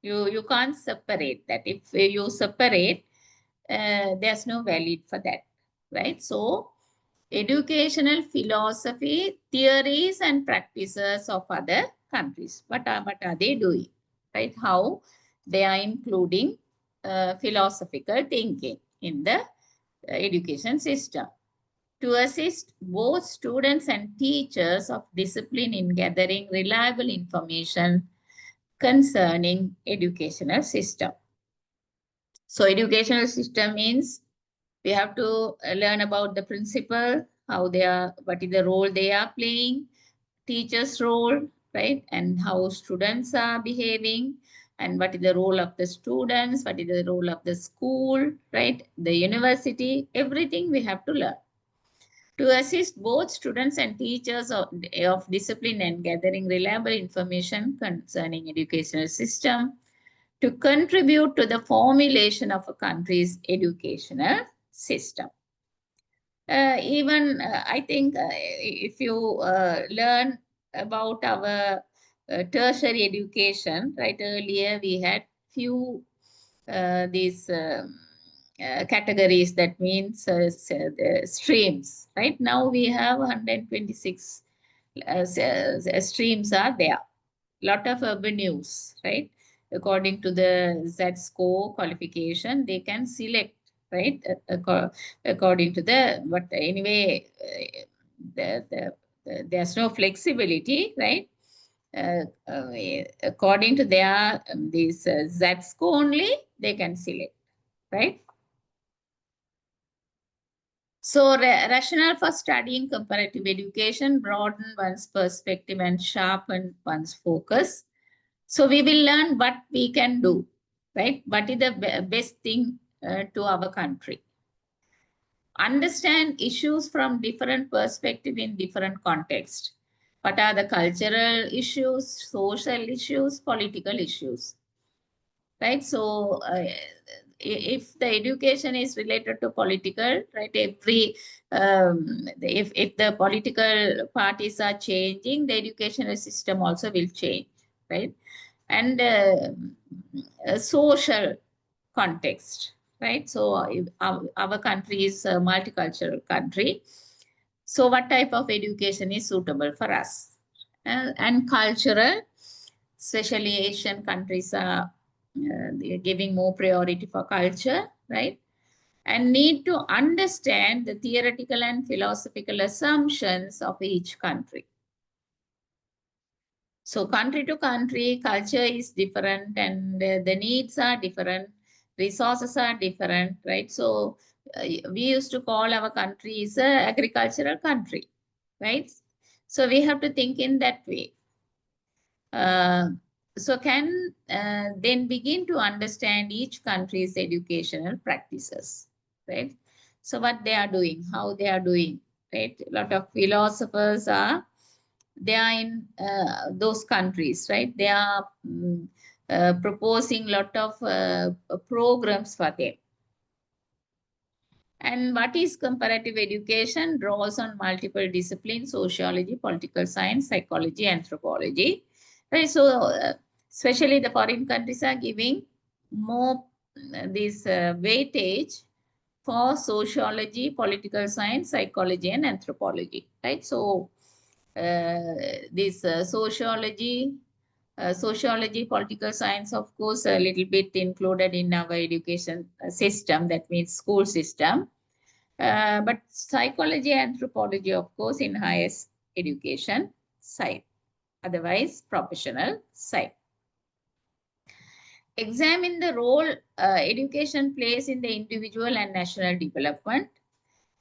You can't separate that. If you separate, there's no value for that, right? So educational philosophy, theories and practices of other countries. What are they doing, right? How they are including philosophical thinking in the education system to assist both students and teachers of discipline in gathering reliable information concerning educational system. So educational system means we have to learn about the principle, how they are, what is the role they are playing, teacher's role, right? And how students are behaving, and what is the role of the students, what is the role of the school, right? The university, everything we have to learn. To assist both students and teachers of discipline and gathering reliable information concerning educational system, to contribute to the formulation of a country's educational system. I think if you learn about our tertiary education, right? Earlier we had few these categories, that means the streams, right? Now we have 126 streams are there. Lot of avenues, right? According to the Z score qualification, they can select, right? According to the, but anyway, there's no flexibility, right? According to their this Z score only, they can select, right? So rationale for studying comparative education: broaden one's perspective and sharpen one's focus. So we will learn what we can do, right? What is the best thing to our country? Understand issues from different perspective in different context. What are the cultural issues, social issues, political issues, right? So if the education is related to political, right? If the political parties are changing, the educational system also will change, right? And social context, right? So our country is a multicultural country. So what type of education is suitable for us? And cultural, especially Asian countries are they're giving more priority for culture, right? And need to understand the theoretical and philosophical assumptions of each country. So country to country, culture is different, and the needs are different, resources are different, right? So we used to call our country is an agricultural country, right? So we have to think in that way. So can then begin to understand each country's educational practices, right? So what they are doing, how they are doing, right? A lot of philosophers are they are in those countries, right? They are proposing lot of programs for them. And what is comparative education? Draws on multiple disciplines: sociology, political science, psychology, anthropology. Right. So, especially the foreign countries are giving more this weightage for sociology, political science, psychology, and anthropology. Right. So, this sociology, political science, of course, a little bit included in our education system. That means school system. But psychology, anthropology, of course, in highest education side, otherwise professional side. Examine the role education plays in the individual and national development.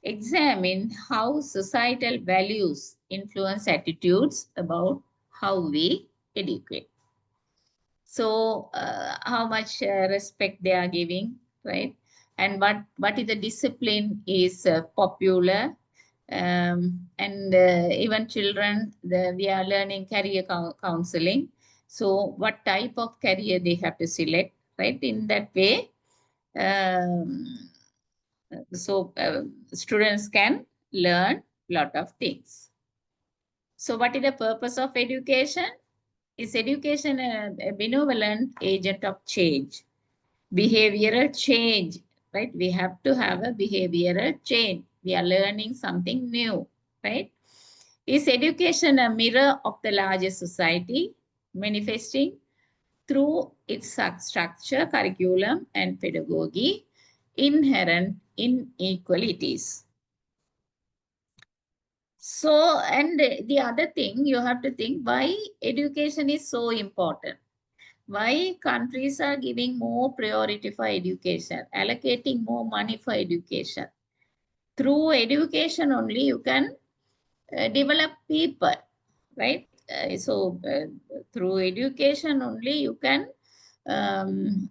Examine how societal values influence attitudes about how we educate. So, how much respect they are giving, right? And what is the discipline is popular. And even children, we are learning career counseling. So what type of career they have to select, right? In that way, um, so students can learn a lot of things. So what is the purpose of education? Is education a benevolent agent of change? Behavioral change, right? We have to have a behavioral change. We are learning something new, right? Is education a mirror of the larger society, manifesting through its structure, curriculum, and pedagogy, inherent inequalities? So, and the other thing you have to think, why education is so important. Why countries are giving more priority for education, allocating more money for education. Through education only you can develop people, right? Through education only you can um,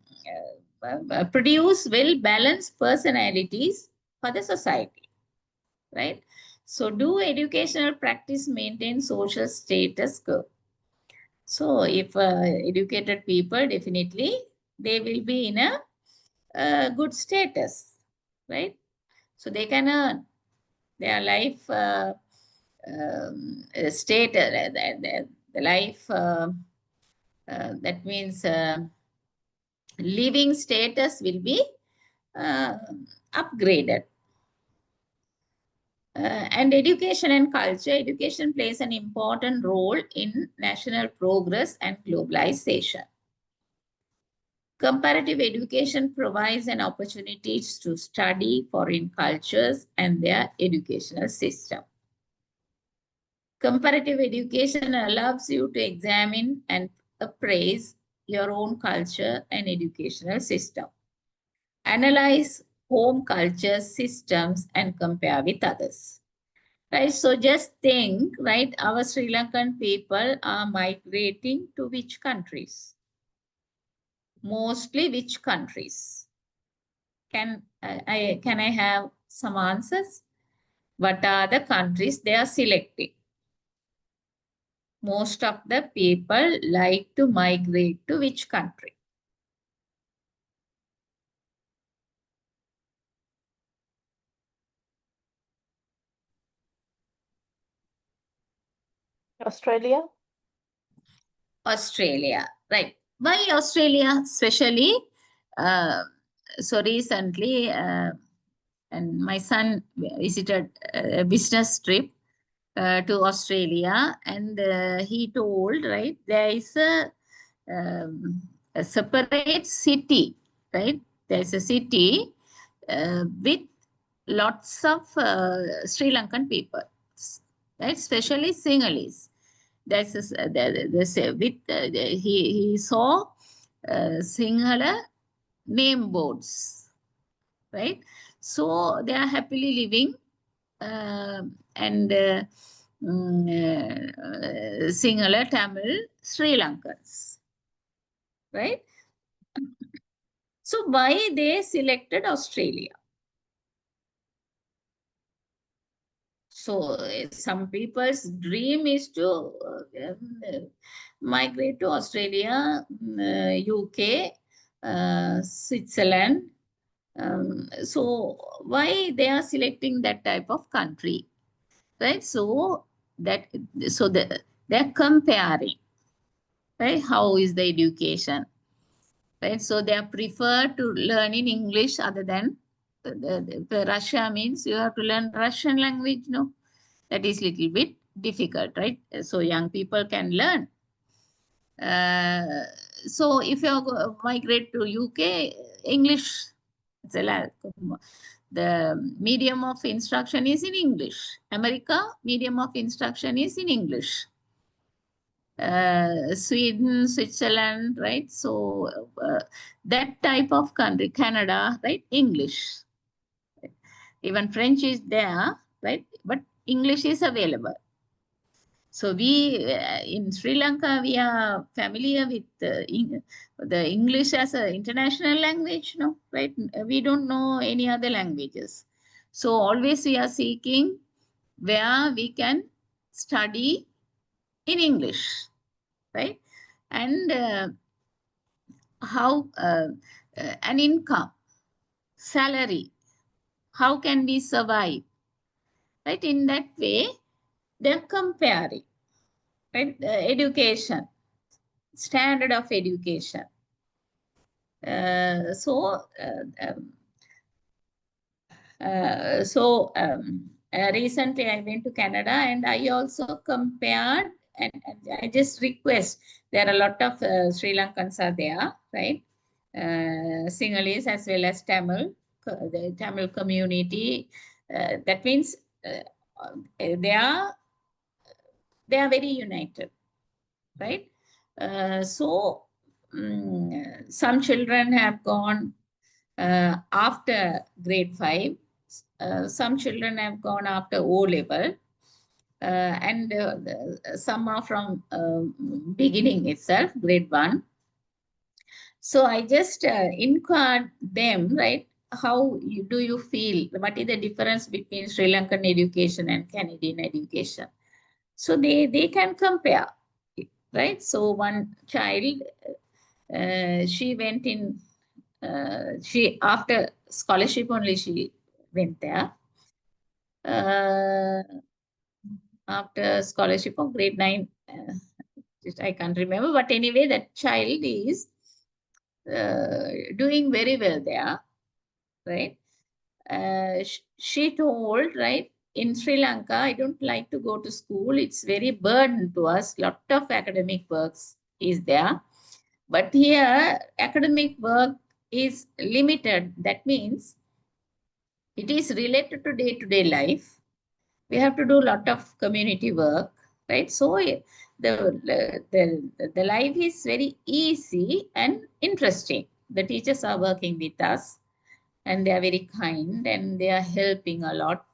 produce well-balanced personalities for the society, right? So do educational practice maintain social status quo? So if educated people, definitely they will be in a good status, right? So they can earn their life state, the life, that means living status will be uh, upgraded. And education and culture, education plays an important role in national progress and globalization. Comparative education provides an opportunity to study foreign cultures and their educational system. Comparative education allows you to examine and appraise your own culture and educational system. Analyze home culture systems and compare with others. Right, so just think, right, our Sri Lankan people are migrating to which countries? Mostly which countries? Can I have some answers? What are the countries they are selecting? Most of the people like to migrate to which country? Australia? Australia, right. Why Australia especially? Uh, so recently, and my son visited a business trip to Australia, and he told, right, there is a separate city, right? There's a city with lots of Sri Lankan people, right? Especially Sinhalese. That's with he saw Sinhala name boards, right? So they are happily living, and Sinhala, Tamil, Sri Lankans, right? So why they selected Australia? So some people's dream is to migrate to Australia, UK, Switzerland. So why they are selecting that type of country, right? So that they're comparing, right? How is the education, right? So they prefer to learn in English other than the Russia means you have to learn Russian language, no? That is little bit difficult, right? So young people can learn. So if you migrate to UK, English, the medium of instruction is in English. America, medium of instruction is in English. Sweden, Switzerland, right? So that type of country, Canada, right? English. Even French is there, right? But English is available. So we in Sri Lanka, we are familiar with the English as an international language, no, right? We don't know any other languages. So always we are seeking where we can study in English, right? And how an income, salary, how can we survive, right? In that way, they're comparing, right? Education, standard of education. Uh, so, uh, um, recently I went to Canada and I also compared and I just request, there are a lot of Sri Lankans are there, right? Sinhalese as well as Tamil, the Tamil community. That means they are very united, right? So some children have gone after grade 5. Some children have gone after O level. And some are from beginning itself, grade 1. So I just inquired them, right? Do you feel? What is the difference between Sri Lankan education and Canadian education? So they can compare, right? So one child, she went in, she after scholarship only she went there. After scholarship of grade 9, I can't remember, but anyway, that child is doing very well there, right? She told, right, in Sri Lanka, I don't like to go to school. It's very burden to us. Lot of academic works is there. But here, academic work is limited. That means it is related to day-to-day life. We have to do a lot of community work, right? So the life is very easy and interesting. The teachers are working with us and they are very kind and they are helping a lot.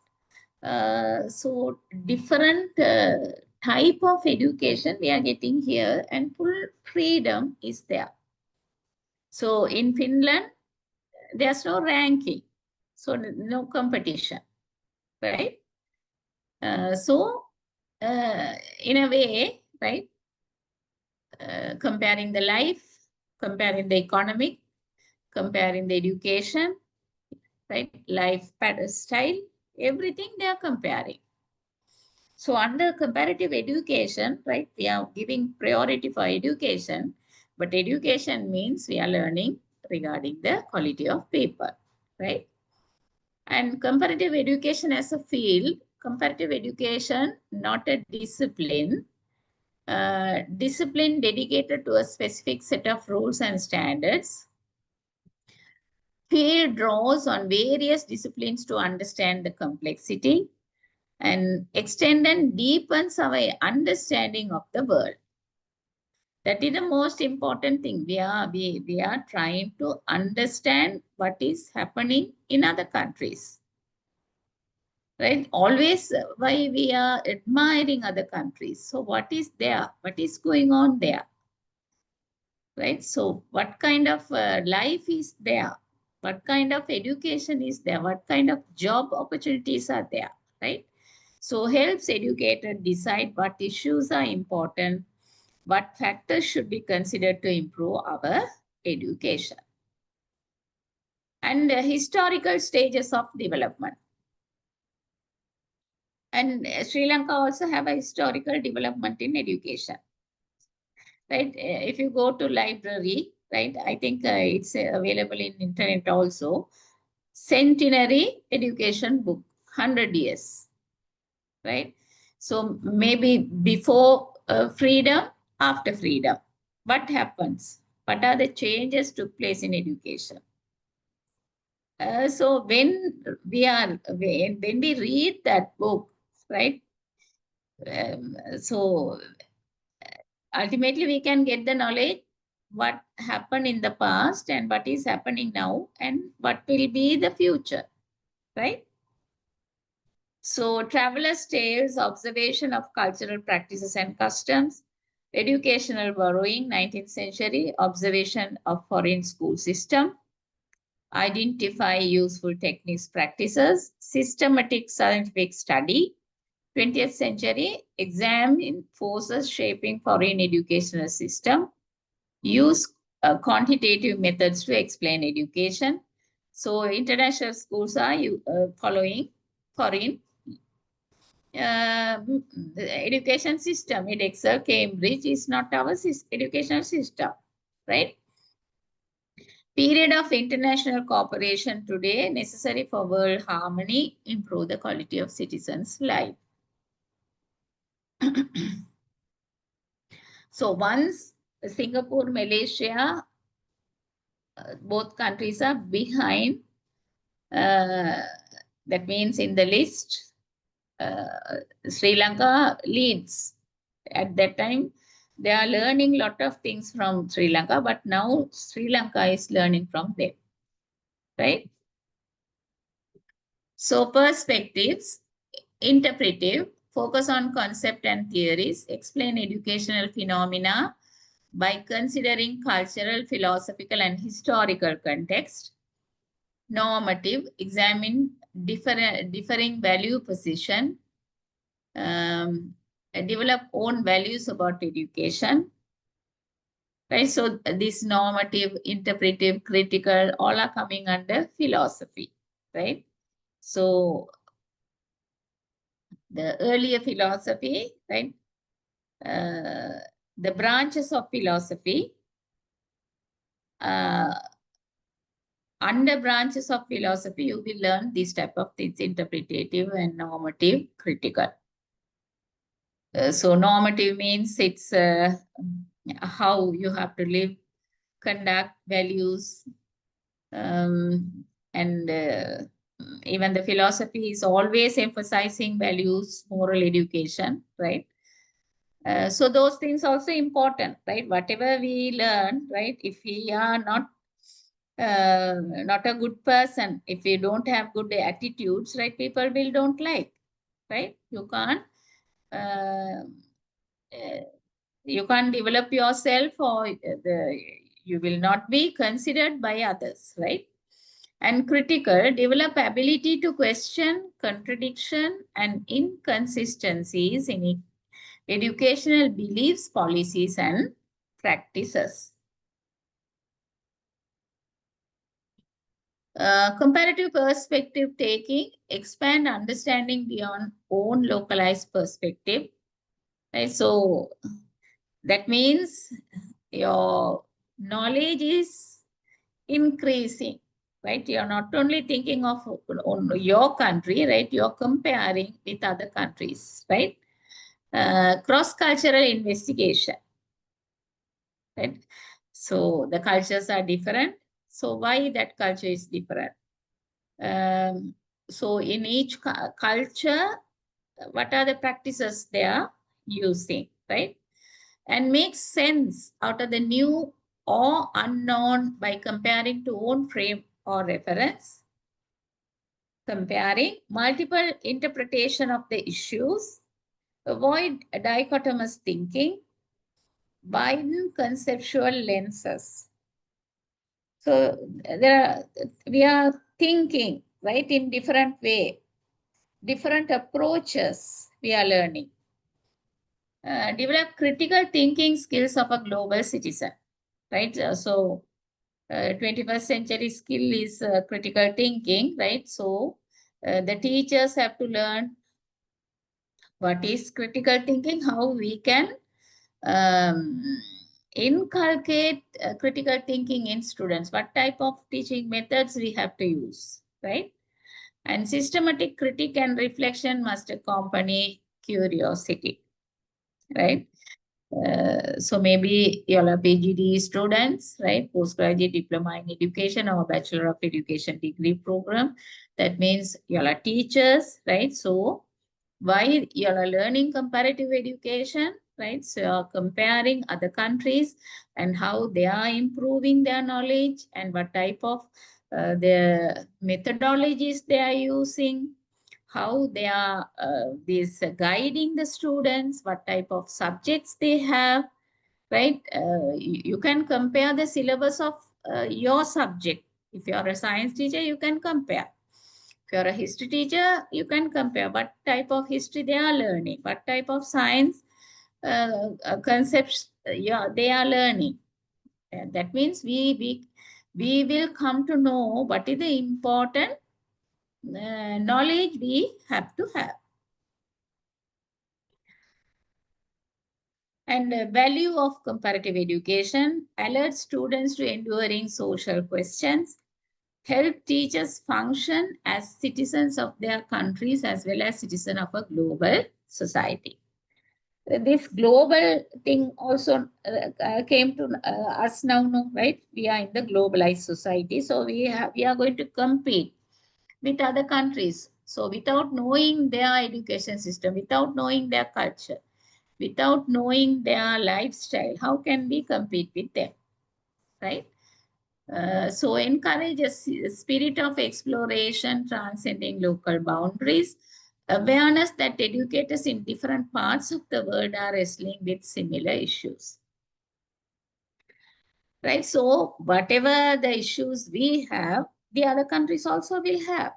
So different type of education we are getting here and full freedom is there. So in Finland, there's no ranking, so no competition, right? So in a way, right, comparing the life, comparing the economic, comparing the education, right, life pattern style, everything they are comparing. So under comparative education, right, we are giving priority for education, but education means we are learning regarding the quality of paper, right? And comparative education as a field, comparative education, not a discipline, discipline dedicated to a specific set of rules and standards. Field draws on various disciplines to understand the complexity and extend and deepens our understanding of the world. That is the most important thing. We are trying to understand what is happening in other countries. Right? Always why we are admiring other countries. So what is there? What is going on there? Right? So what kind of life is there? What kind of education is there? What kind of job opportunities are there? Right? So helps educators decide what issues are important, what factors should be considered to improve our education. And historical stages of development. And Sri Lanka also have a historical development in education. Right? If you go to library, right, I think it's available in internet also. Centenary education book, 100 years, right? So maybe before freedom, after freedom, what happens? What are the changes took place in education? So when we read that book, right? So ultimately we can get the knowledge what happened in the past and what is happening now and what will be the future, right? So travelers' tales, observation of cultural practices and customs, educational borrowing, 19th century, observation of foreign school system, identify useful techniques, practices, systematic scientific study, 20th century, examine forces shaping foreign educational system, use quantitative methods to explain education. So international schools are following foreign the education system. Edexcel, Cambridge is not our educational system, right? Period of international cooperation today necessary for world harmony, improve the quality of citizens' life. So once Singapore, Malaysia, both countries are behind, that means in the list, Sri Lanka leads. At that time, they are learning a lot of things from Sri Lanka, but now Sri Lanka is learning from them, right? So perspectives, interpretive, focus on concept and theories, explain educational phenomena by considering cultural, philosophical, and historical context. Normative, examine differing value position, develop own values about education, right? So this normative, interpretive, critical, all are coming under philosophy, right? So the earlier philosophy, right? The branches of philosophy, under branches of philosophy, you will learn these type of things, interpretative and normative, critical. So normative means it's how you have to live, conduct, values, and even the philosophy is always emphasizing values, moral education, right? So those things also important, right? Whatever we learn, right? If we are not a good person, if we don't have good attitudes, right? People will don't like, right? Uh, uh, you can't develop yourself, or you will not be considered by others, right? And critical, develop ability to question contradiction and inconsistencies in educational beliefs, policies, and practices. Comparative perspective taking, expand understanding beyond own localized perspective. Right? So that means your knowledge is increasing, right? You're not only thinking of your country, right? You're comparing with other countries, right? Cross-cultural investigation, right? So the cultures are different. So why that culture is different? So in each culture, what are the practices they are using, right? And make sense out of the new or unknown by comparing to own frame or reference, comparing multiple interpretation of the issues, avoid dichotomous thinking, widen conceptual lenses. So we are thinking, right, in different way, different approaches we are learning. Develop critical thinking skills of a global citizen, right? 21st century skill is critical thinking, right? So the teachers have to learn what is critical thinking, how we can um, inculcate critical thinking in students, what type of teaching methods we have to use, right? And systematic critique and reflection must accompany curiosity, right? So maybe you all are PGDE students, right? Postgraduate diploma in education or Bachelor of Education degree program. That means you all are teachers, right? So why you all are learning comparative education, right? So you are comparing other countries and how they are improving their knowledge and what type of the methodologies they are using, how they are guiding the students, what type of subjects they have, right? You can compare the syllabus of your subject. If you are a science teacher, you can compare. If you are a history teacher, you can compare what type of history they are learning, what type of science concepts yeah, they are learning. And that means we will come to know what is the important knowledge we have to have. And the value of comparative education alerts students to enduring social questions, help teachers function as citizens of their countries as well as citizens of a global society. This global thing also came to us now, no, right? We are in the globalized society, so we are going to compete with other countries. So without knowing their education system, without knowing their culture, without knowing their lifestyle, how can we compete with them, right? So encourage a spirit of exploration transcending local boundaries, awareness that educators in different parts of the world are wrestling with similar issues. Right? So whatever the issues we have, the other countries also will have,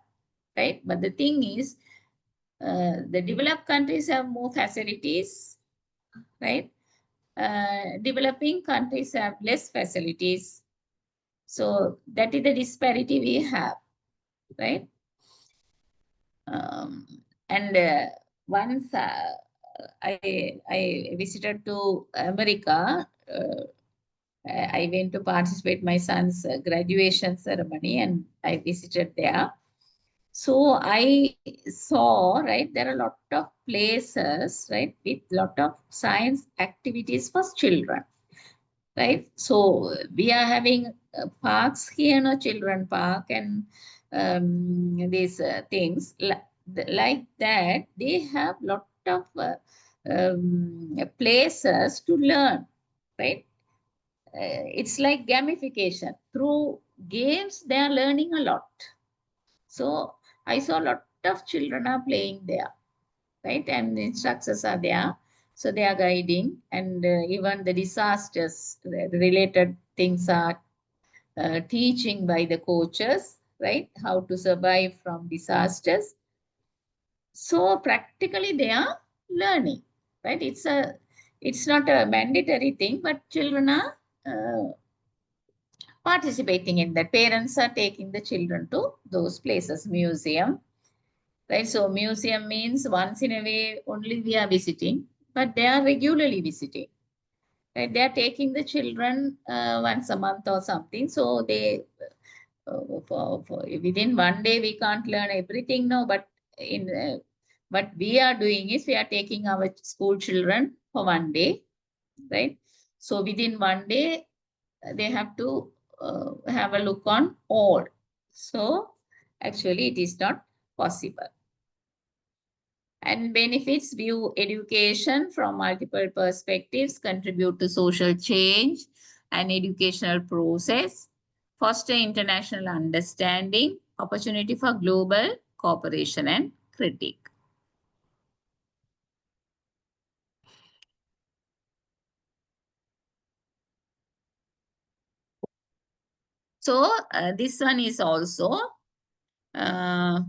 right? But the thing is, the developed countries have more facilities, right? Developing countries have less facilities. So that is the disparity we have, right? And once I visited to America, I went to participate my son's graduation ceremony, and I visited there. So I saw, right, there are a lot of places, right, with lot of science activities for children, right? So we are having parks here, no, children park and these things like that. They have lot of places to learn, right? It's like gamification. Through games, they are learning a lot. So I saw a lot of children are playing there, right? And the instructors are there. So they are guiding, and even the disasters related things are teaching by the coaches, right? How to survive from disasters. So practically they are learning, right? It's not a mandatory thing, but children are participating in that. Parents are taking the children to those places, museum, right? So museum means once in a way only we are visiting, but they are regularly visiting. Right? They are taking the children once a month or something. So they within one day we can't learn everything now, but in what we are doing is we are taking our school children for one day, right? So within one day they have to have a look on all. So actually it is not possible. And benefits view education from multiple perspectives, contribute to social change and educational process, foster international understanding, opportunity for global cooperation and critique. So this one is also uh,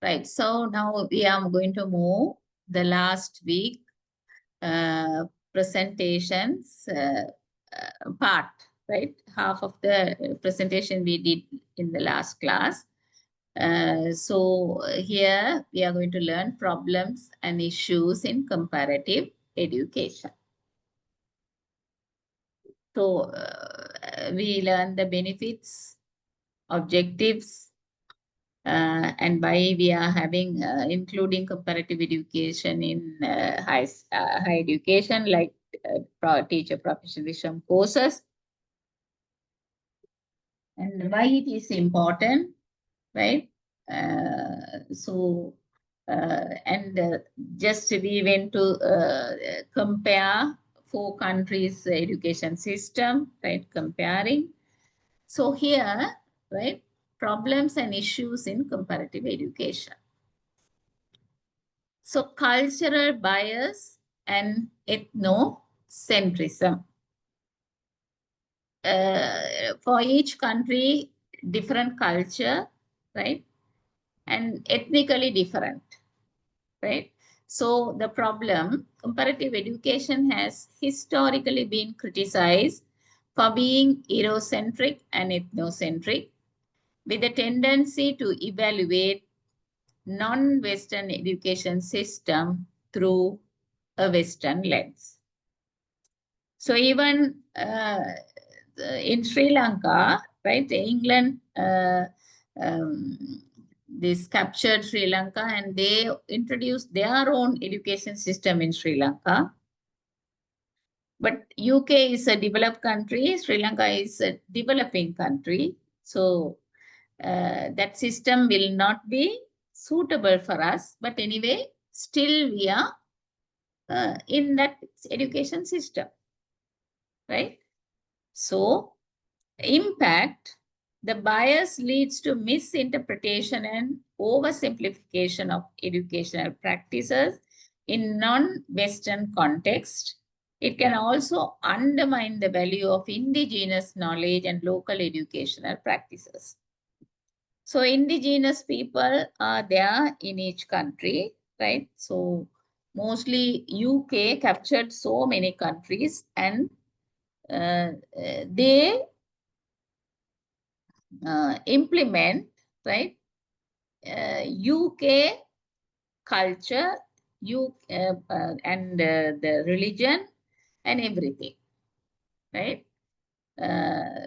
Right. So now we are going to move the last week presentations part, right? Half of the presentation we did in the last class. So here we are going to learn problems and issues in comparative education. So we learn the benefits, objectives, and why we are having including comparative education in high education, like teacher professionalism courses, and why it is important, right? So and just we went to compare 4 countries' education system, right? Comparing. So here, right, problems and issues in comparative education. So cultural bias and ethnocentrism. For each country, different culture, right? And ethnically different, right? So the problem, comparative education has historically been criticized for being Eurocentric and ethnocentric, with a tendency to evaluate non-Western education system through a Western lens. So even in Sri Lanka, right, England, this captured Sri Lanka and they introduced their own education system in Sri Lanka. But UK is a developed country, Sri Lanka is a developing country. So that system will not be suitable for us. But anyway, still we are in that education system, right? So impact, the bias leads to misinterpretation and oversimplification of educational practices in non-Western context. It can also undermine the value of indigenous knowledge and local educational practices. So indigenous people are there in each country, right? So mostly UK captured so many countries and they implement, right, UK culture, and the religion and everything, right?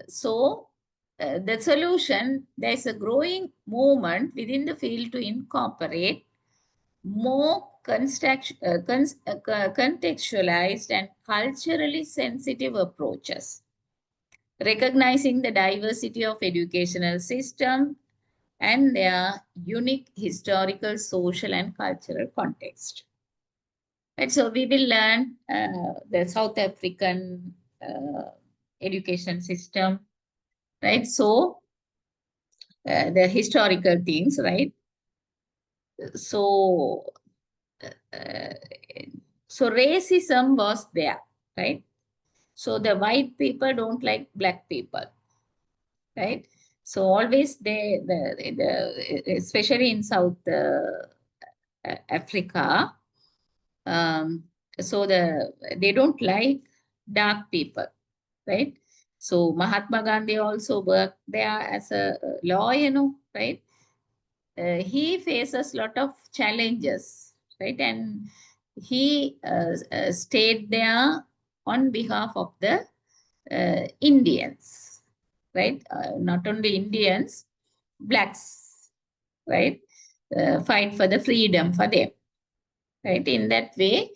So the solution, there's a growing movement within the field to incorporate more contextualized and culturally sensitive approaches, recognizing the diversity of educational system and their unique historical, social, and cultural context. Right, so we will learn the South African education system, right? So the historical things, right? So, uh, so racism was there, right? So the white people don't like black people, right? So always especially in South Africa, so they don't like dark people, right? So Mahatma Gandhi also worked there as a lawyer, right? He faces a lot of challenges, right? And he stayed there on behalf of the Indians, right? Not only Indians, blacks, right? Fight for the freedom for them, right? In that way,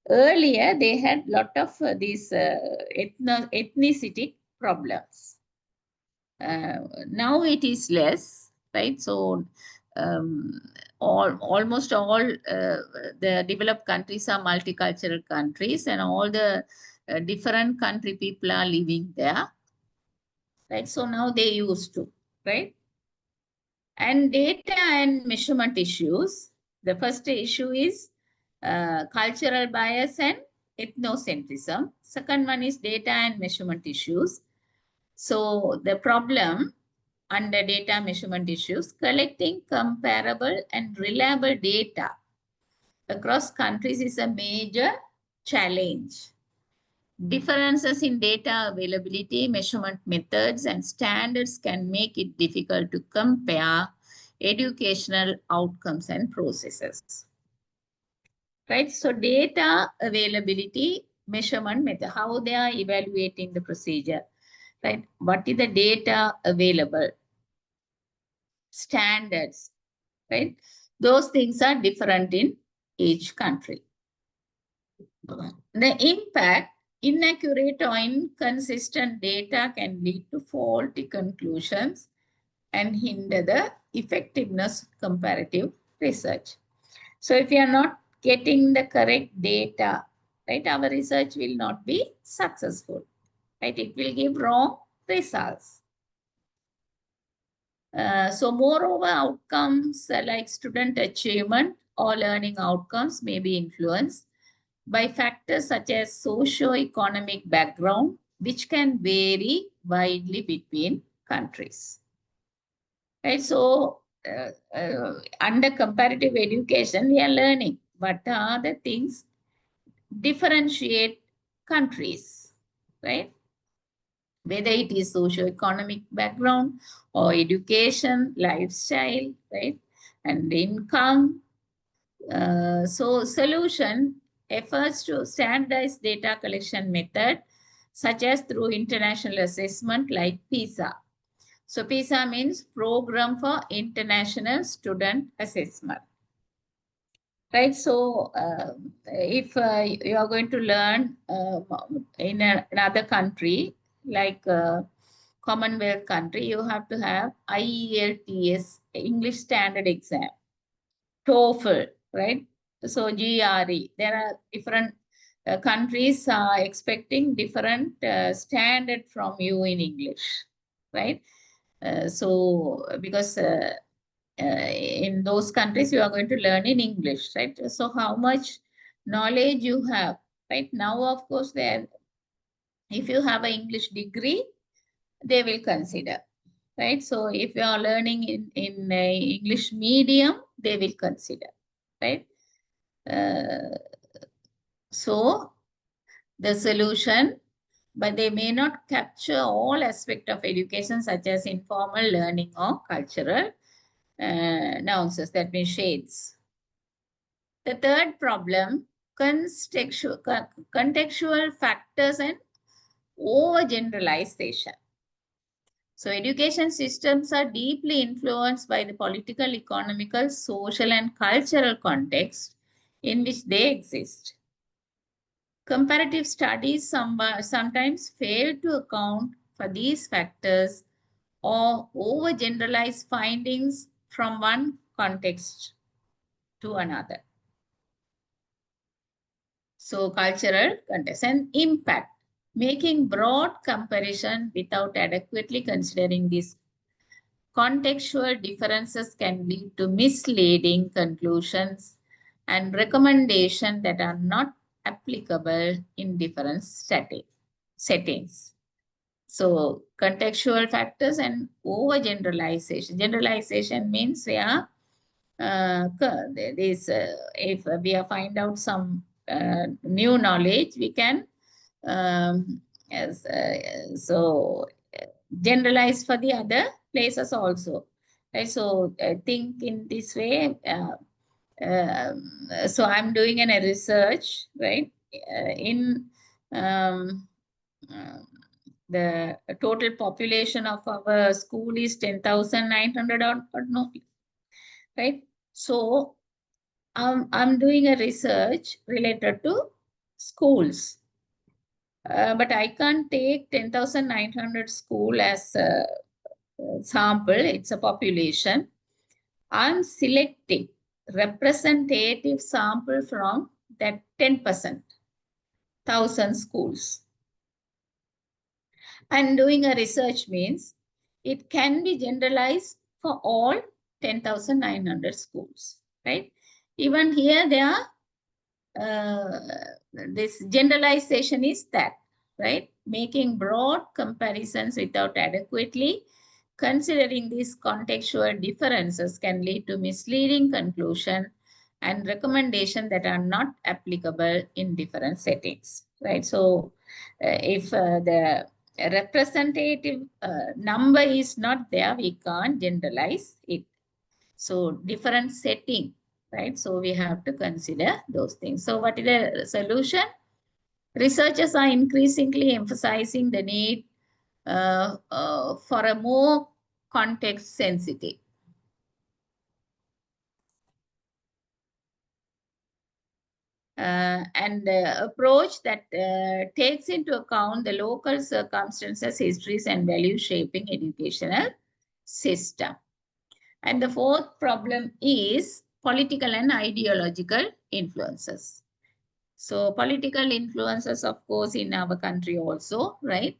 earlier they had lot of these ethnicity problems. Now it is less, right? So um, almost all the developed countries are multicultural countries, and all the different country people are living there, right? So now they used to, right? And data and measurement issues. The first issue is cultural bias and ethnocentrism. Second one is data and measurement issues. So the problem, under data measurement issues, collecting comparable and reliable data across countries is a major challenge. Differences in data availability, measurement methods, and standards can make it difficult to compare educational outcomes and processes. Right? So data availability, measurement method, how they are evaluating the procedure. Right? What is the data available? Standards. Right? Those things are different in each country. The impact, inaccurate or inconsistent data can lead to faulty conclusions and hinder the effectiveness of comparative research. So if you are not getting the correct data, right, our research will not be successful, right? It will give wrong results. So moreover, outcomes like student achievement or learning outcomes may be influenced by factors such as socio-economic background, which can vary widely between countries. Right? So, under comparative education, we are learning what are the things differentiate countries, right? Whether it is socio-economic background or education, lifestyle, right? And income. So solution efforts to standardize data collection method, such as through international assessment like PISA. So PISA means Program for International Student Assessment. Right, so if you are going to learn in another country, like Commonwealth country, you have to have IELTS, English Standard Exam, TOEFL, right? So GRE, there are different countries are expecting different standard from you in English, right? So because in those countries you are going to learn in English, right? So how much knowledge you have, right? Now, of course, there, if you have an English degree, they will consider, right? So if you are learning in English medium, they will consider, right? So the solution, but they may not capture all aspects of education, such as informal learning or cultural nuances, that means shades. The third problem, contextual factors and overgeneralization. So education systems are deeply influenced by the political, economical, social, and cultural context in which they exist. Comparative studies sometimes fail to account for these factors or overgeneralize findings from one context to another. So cultural context and impact, making broad comparison without adequately considering these contextual differences can lead to misleading conclusions and recommendations that are not applicable in different settings. So contextual factors and overgeneralization. Generalization means we are if we are find out some new knowledge, we can so generalize for the other places also. Right? So think in this way. So I'm doing a research, right? In the total population of our school is 10,900 or no, right? So I'm doing a research related to schools, but I can't take 10,900 school as a sample. It's a population. I'm selecting representative sample from that 10%, 1,000 schools. And doing a research means it can be generalized for all 10,900 schools, right? Even here, there are, this generalization is that, right? Making broad comparisons without adequately considering these contextual differences can lead to misleading conclusion and recommendation that are not applicable in different settings, right? So if the representative number is not there, we can't generalize it. So different setting, right? So we have to consider those things. So what is the solution? Researchers are increasingly emphasizing the need for a more context sensitive and approach that takes into account the local circumstances, histories, and values shaping educational system. And the fourth problem is political and ideological influences. So political influences, of course, in our country also, right?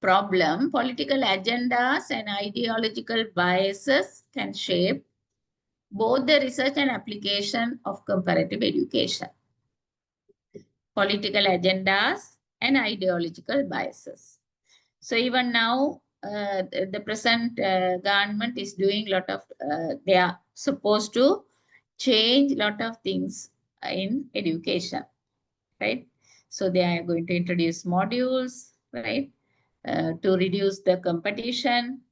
Problem, political agendas and ideological biases can shape both the research and application of comparative education. Political agendas and ideological biases. So even now, the present government is doing a lot of, they are supposed to change a lot of things in education, right? So they are going to introduce modules, right, to reduce the competition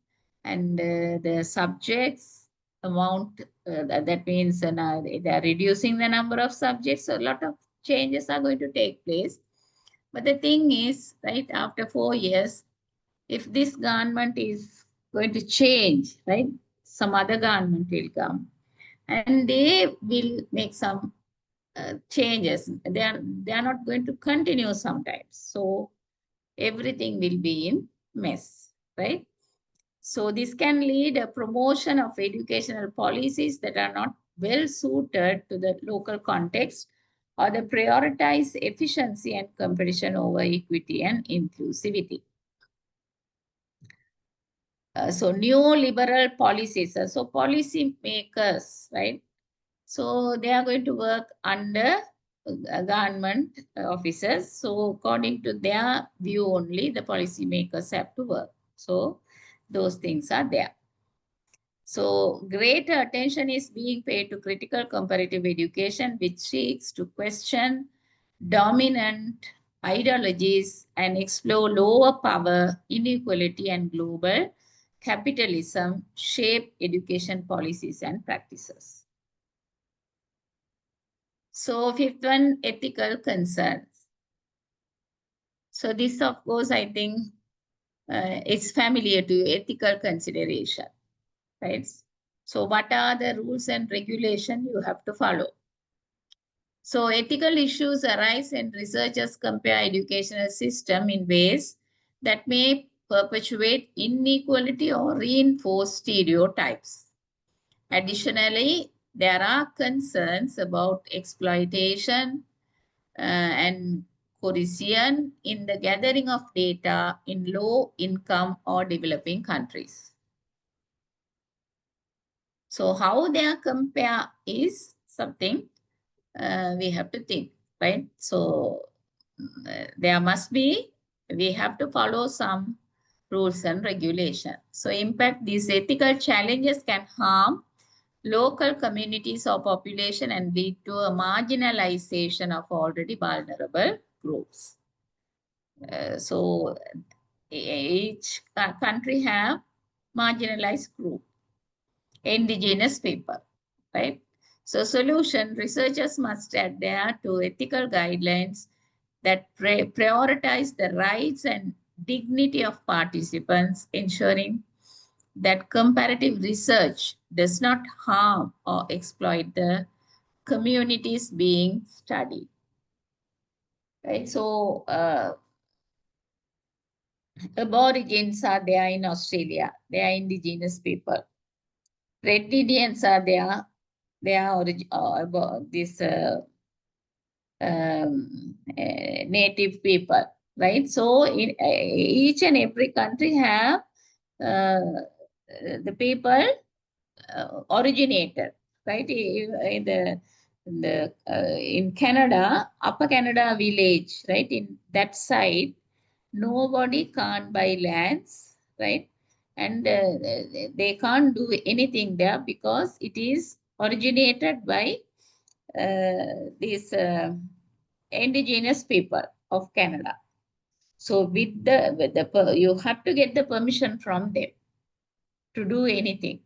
and the subjects amount. That means they are reducing the number of subjects. So a lot of changes are going to take place. But the thing is, right, after 4 years, if this government is going to change, right, some other government will come and they will make some changes. They are not going to continue sometimes. So everything will be in mess, right? So this can lead a promotion of educational policies that are not well suited to the local context or they prioritize efficiency and competition over equity and inclusivity. So neoliberal policies, so policy makers, right? So they are going to work under government officers. So according to their view only, the policy makers have to work. So those things are there. So greater attention is being paid to critical comparative education, which seeks to question dominant ideologies and explore lower power, inequality, and global capitalism shape education policies and practices. So fifth one, ethical concerns. So this, of course, I think is familiar to you, ethical consideration, right? So what are the rules and regulation you have to follow? So ethical issues arise when researchers compare educational system in ways that may perpetuate inequality or reinforce stereotypes. Additionally, there are concerns about exploitation and coercion in the gathering of data in low income or developing countries. So how they are compare is something we have to think, right? So there must be, we have to follow some rules and regulation. So in fact, these ethical challenges can harm local communities or population and lead to a marginalization of already vulnerable groups. So each country have marginalized group, indigenous people, right? So solution, researchers must adhere to ethical guidelines that prioritize the rights and dignity of participants, ensuring that comparative research does not harm or exploit the communities being studied. Right? So Aborigines are there in Australia. They are indigenous people. Red Indians are there. They are this native people, right? So in each and every country have the people originated, right? In Canada, Upper Canada village, right? In that side, nobody can't buy lands, right? And they can't do anything there because it is originated by these indigenous people of Canada. So you have to get the permission from them to do anything.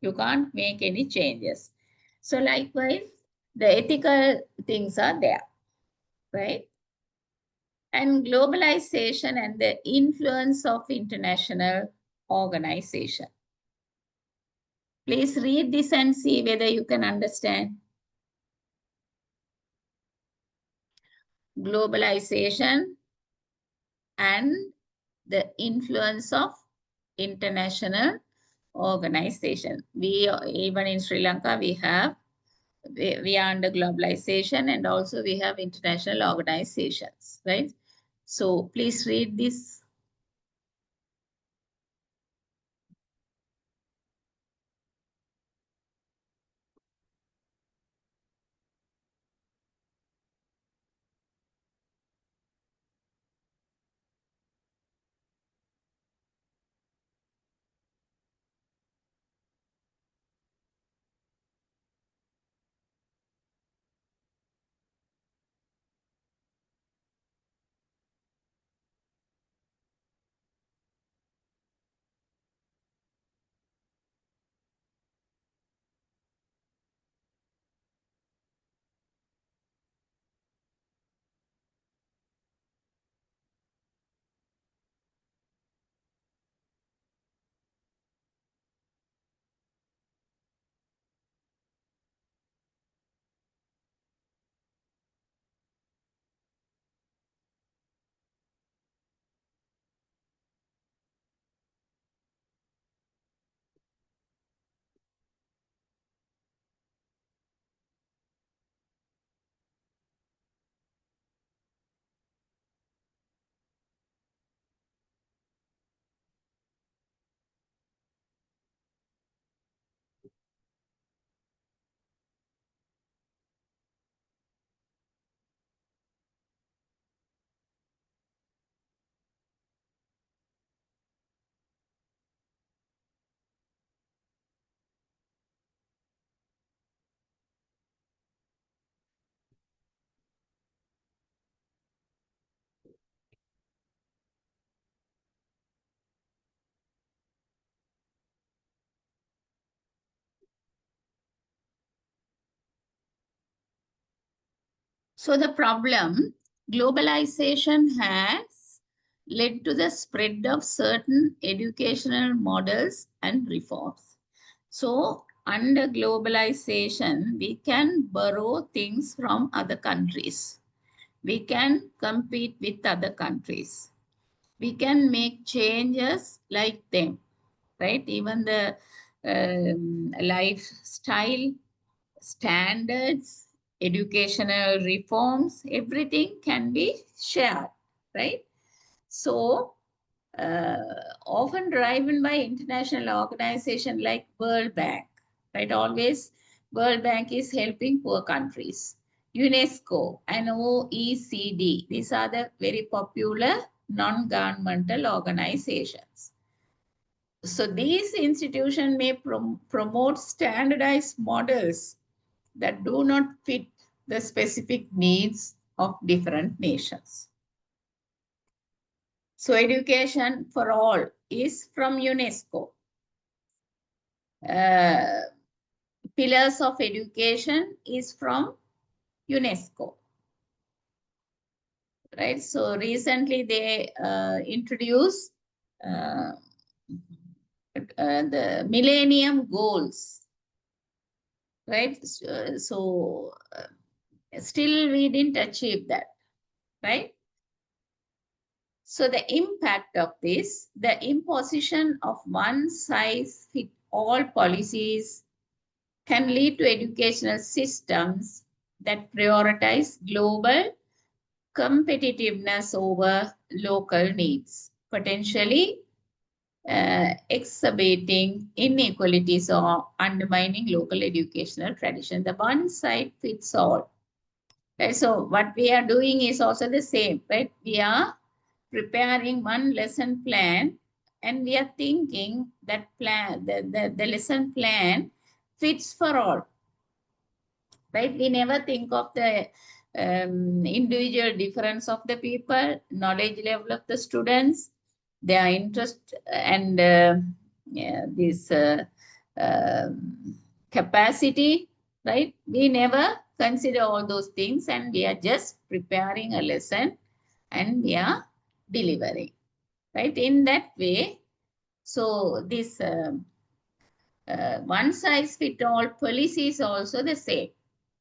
You can't make any changes. So likewise, the ethical things are there, right? And globalization and the influence of international organization. Please read this and see whether you can understand. Globalization and the influence of international organization. We, even in Sri Lanka, we are under globalization, and also we have international organizations, right? So please read this. So the problem, globalization has led to the spread of certain educational models and reforms. So under globalization, we can borrow things from other countries. We can compete with other countries. We can make changes like them, right? Even the lifestyle standards, educational reforms, everything can be shared, right? So, uh, often driven by international organization like World Bank, right? Always World Bank is helping poor countries. UNESCO and OECD, these are the very popular non-governmental organizations. So these institutions may promote standardized models that do not fit the specific needs of different nations. So education for all is from UNESCO. Pillars of education is from UNESCO, right? So recently they introduced the Millennium Goals, right? So still we didn't achieve that, right? So the impact of this, the imposition of one size fit all policies can lead to educational systems that prioritize global competitiveness over local needs, potentially exacerbating inequalities or undermining local educational tradition. The one size fits all. Right? So what we are doing is also the same, right? We are preparing one lesson plan And we are thinking that the lesson plan fits for all, right? We never think of the individual difference of the people, knowledge level of the students, their interest and yeah, this capacity, right? We never consider all those things, and we are just preparing a lesson and we are delivering, right? In that way, so this one size fit all policy is also the same.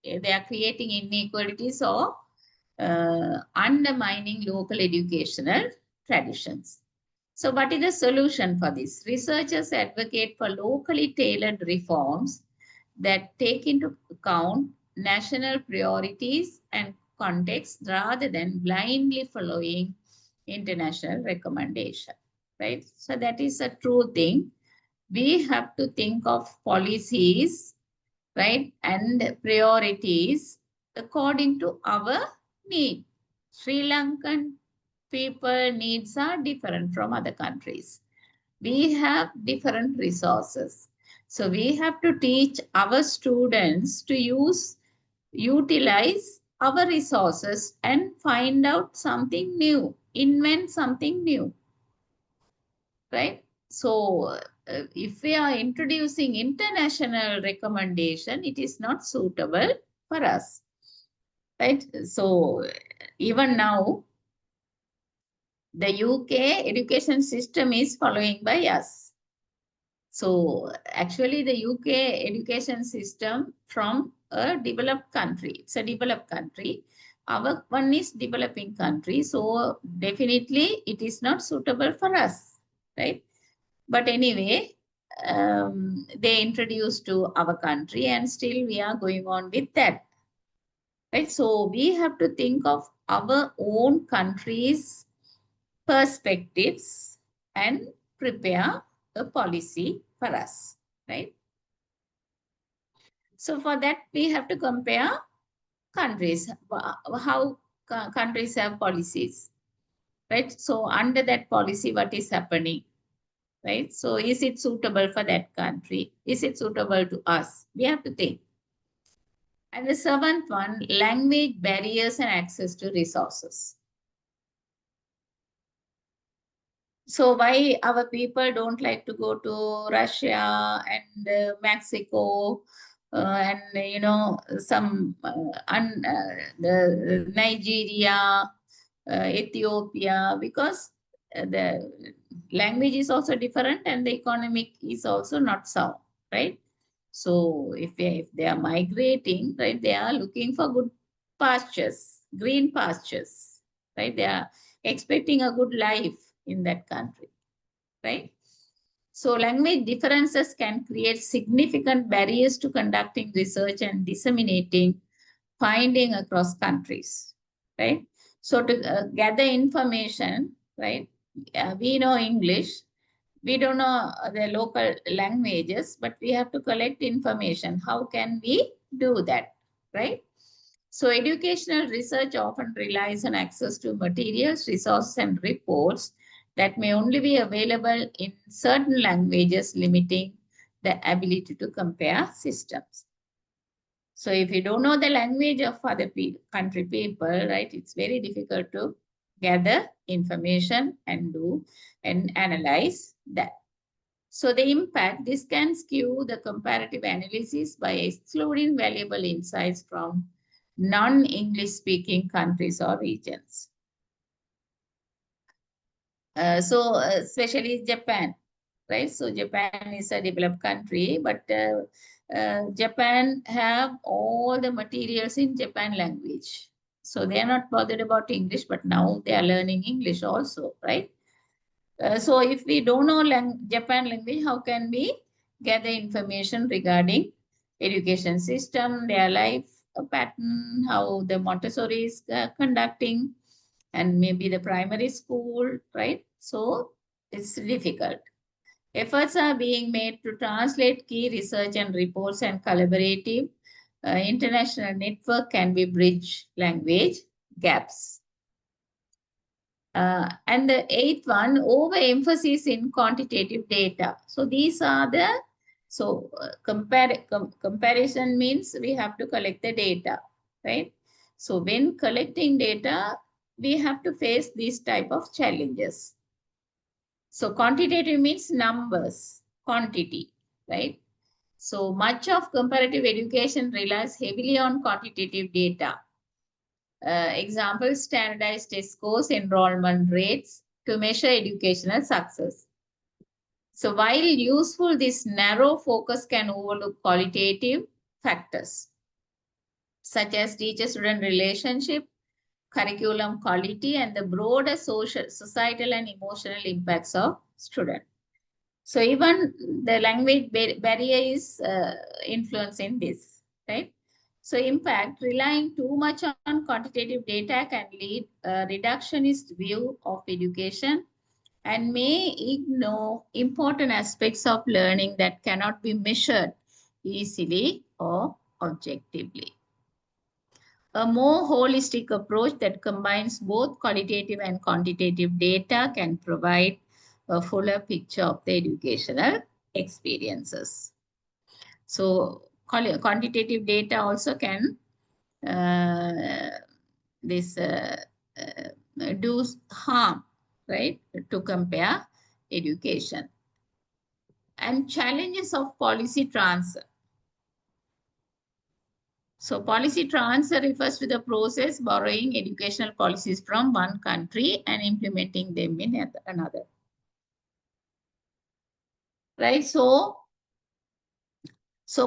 They are creating inequalities or undermining local educational traditions. So what is the solution for this? Researchers advocate for locally tailored reforms that take into account national priorities and context rather than blindly following international recommendation, right? So that is a true thing. We have to think of policies, right, and priorities according to our need. Sri Lankan people needs are different from other countries. We have different resources. So we have to teach our students to utilize our resources and find out something new, invent something new, right? So if we are introducing international recommendation, it is not suitable for us, right? So even now, the UK education system is following by us. So actually the UK education system from a developed country, it's a developed country. Our one is developing country. So definitely it is not suitable for us, right? But anyway, they introduced to our country and still we are going on with that, right? So we have to think of our own country's perspectives and prepare a policy for us, right? So for that, we have to compare countries, how countries have policies, right? So under that policy, what is happening, right? So is it suitable for that country? Is it suitable to us? We have to think. And the seventh one, language barriers and access to resources. So why our people don't like to go to Russia and Mexico and some the Nigeria, Ethiopia, because the language is also different and the economic is also not sound, right? So if they are migrating, right, they are looking for good pastures, green pastures, right? They are expecting a good life in that country, right? So language differences can create significant barriers to conducting research and disseminating finding across countries, right? So to gather information, right? We know English, we don't know the local languages, but we have to collect information. How can we do that, right? So educational research often relies on access to materials, resources, and reports that may only be available in certain languages, limiting the ability to compare systems. So if you don't know the language of other country people, right, it's very difficult to gather information and do and analyze that. So the impact, this can skew the comparative analysis by excluding valuable insights from non-English speaking countries or regions. Especially Japan, right? So Japan is a developed country, but Japan have all the materials in Japan language. So they are not bothered about English, but now they are learning English also, right? So if we don't know Japan language, how can we gather information regarding education system, their life pattern, how the Montessori is conducting, and maybe the primary school, right? So it's difficult. Efforts are being made to translate key research and reports, and collaborative international network can be bridge language gaps. And the eighth one, overemphasis in quantitative data. So these are the, so comparison means we have to collect the data, right? So when collecting data, we have to face these type of challenges. So quantitative means numbers, quantity, right? So much of comparative education relies heavily on quantitative data. Example, standardized test scores, enrollment rates to measure educational success. So while useful, this narrow focus can overlook qualitative factors such as teacher-student relationship, curriculum quality, and the broader social, societal, and emotional impacts of student. So even the language barrier is influencing this, right? So impact, relying too much on quantitative data can lead a reductionist view of education and may ignore important aspects of learning that cannot be measured easily or objectively. A more holistic approach that combines both qualitative and quantitative data can provide a fuller picture of the educational experiences. So quantitative data also can uh, this do harm, right, to compare education. And challenges of policy transfer. So policy transfer refers to the process borrowing educational policies from one country and implementing them in another. Right? So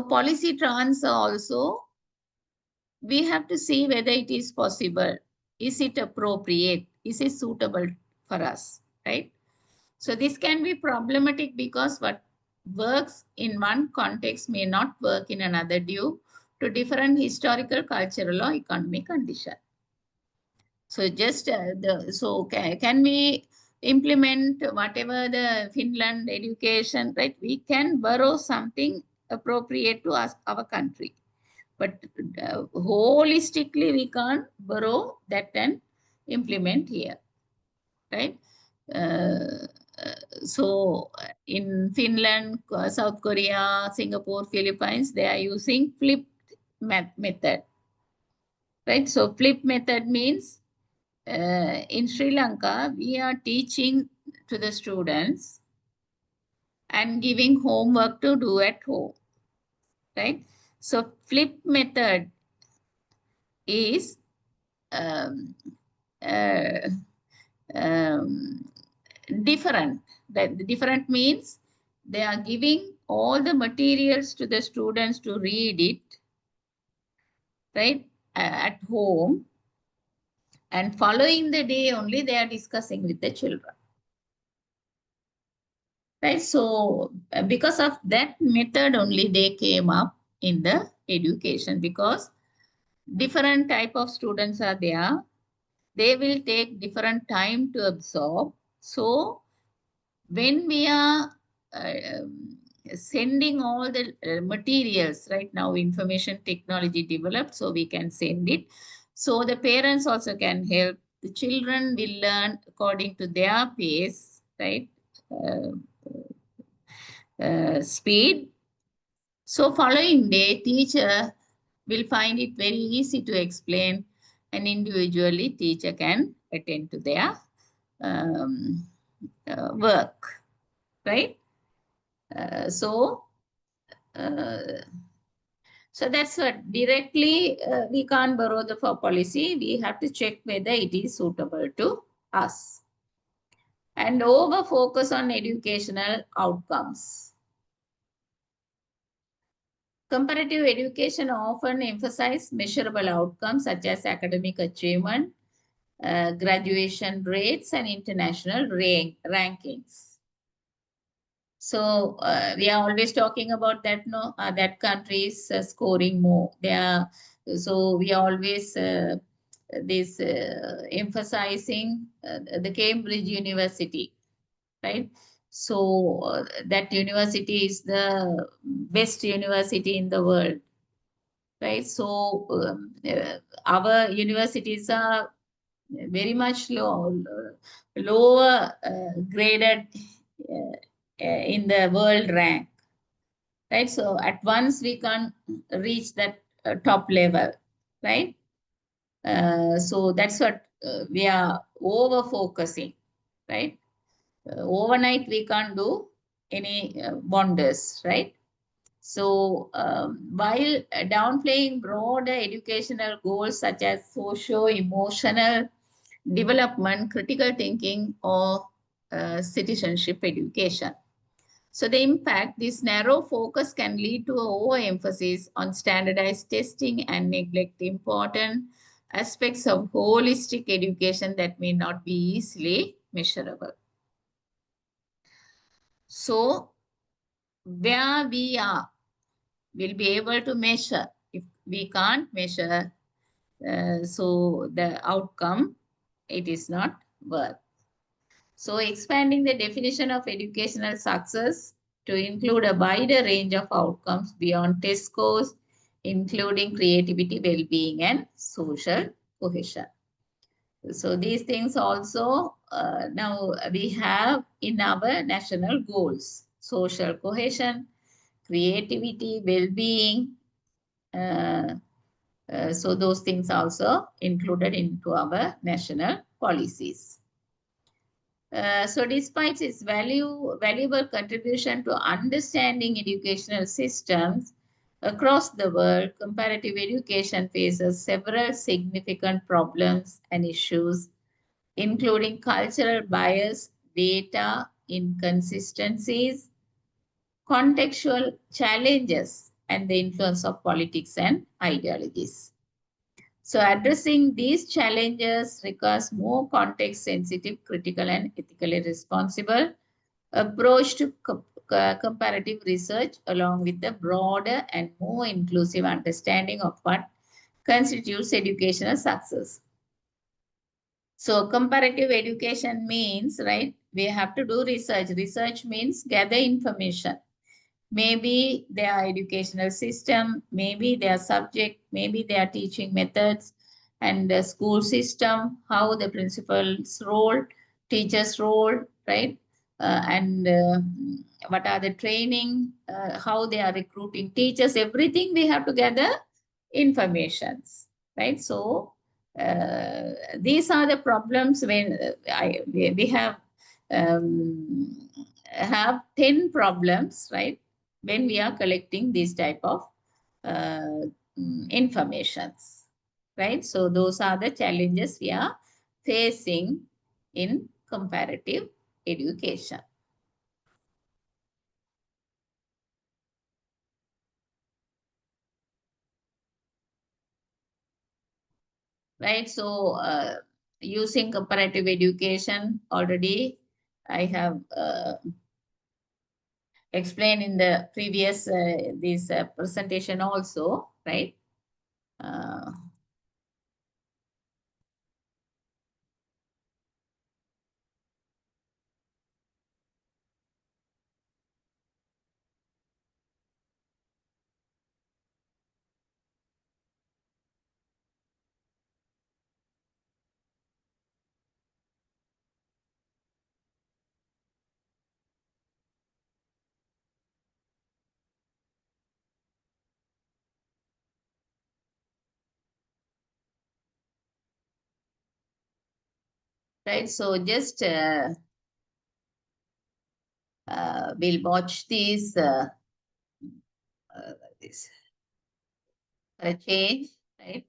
policy transfer also, we have to see whether it is possible. Is it appropriate? Is it suitable for us? Right? So this can be problematic because what works in one context may not work in another due to different historical, cultural, or economic condition. So just can we implement whatever the Finland education, right? We can borrow something appropriate to us, our country, but holistically we can't borrow that and implement here, right? Uh, so in Finland, South Korea, Singapore, Philippines, they are using flipped method, right? So flip method means in Sri Lanka, we are teaching to the students and giving homework to do at home, right? So flip method is um, uh, um, different. That different means they are giving all the materials to the students to read it, right, at home, and following the day only they are discussing with the children. Right, so because of that method only they came up in the education, because different type of students are there. They will take different time to absorb. So when we are sending all the materials, right now information technology developed, so we can send it. So the parents also can help. The children will learn according to their pace, right? Uh, speed. So following day, teacher will find it very easy to explain, and individually teacher can attend to their um, work, right? Uh, so, uh, so that's what directly we can't borrow the for policy. We have to check whether it is suitable to us. And over focus on educational outcomes. Comparative education often emphasizes measurable outcomes such as academic achievement, graduation rates, and international rankings. So we are always talking about that, no, that countries scoring more. They are, so we are always this emphasizing the Cambridge University, right? So that university is the best university in the world, right? So our universities are very much lower graded in the world rank, right? So at once we can't reach that top level, right? So that's what we are over focusing, right? Overnight we can't do any wonders, right? So while downplaying broader educational goals such as socio-emotional development, critical thinking, or citizenship education. So the impact, this narrow focus can lead to overemphasis on standardized testing and neglect important aspects of holistic education that may not be easily measurable. So where we are, we'll be able to measure. If we can't measure, so the outcome, it is not worth. So expanding the definition of educational success to include a wider range of outcomes beyond test scores, including creativity, well-being, and social cohesion. So these things also now we have in our national goals: social cohesion, creativity, well-being. Uh, so those things also included into our national policies. So despite its valuable contribution to understanding educational systems across the world, comparative education faces several significant problems and issues, including cultural bias, data inconsistencies, contextual challenges, and the influence of politics and ideologies. So addressing these challenges requires more context-sensitive, critical, and ethically responsible approach to comparative research, along with a broader and more inclusive understanding of what constitutes educational success. So comparative education means, right, we have to do research. Research means gather information. Maybe their educational system, maybe their subject, maybe their teaching methods and the school system, how the principal's role, teacher's role, right? And what are the training, how they are recruiting teachers, everything we have to gather informations, right? So these are the problems when we have 10 problems, right? When we are collecting these type of uh, informations, right? So those are the challenges we are facing in comparative education. Right? So using comparative education already I have explained in the previous this presentation also, right? Uh, right. So just we'll watch this for a change, right?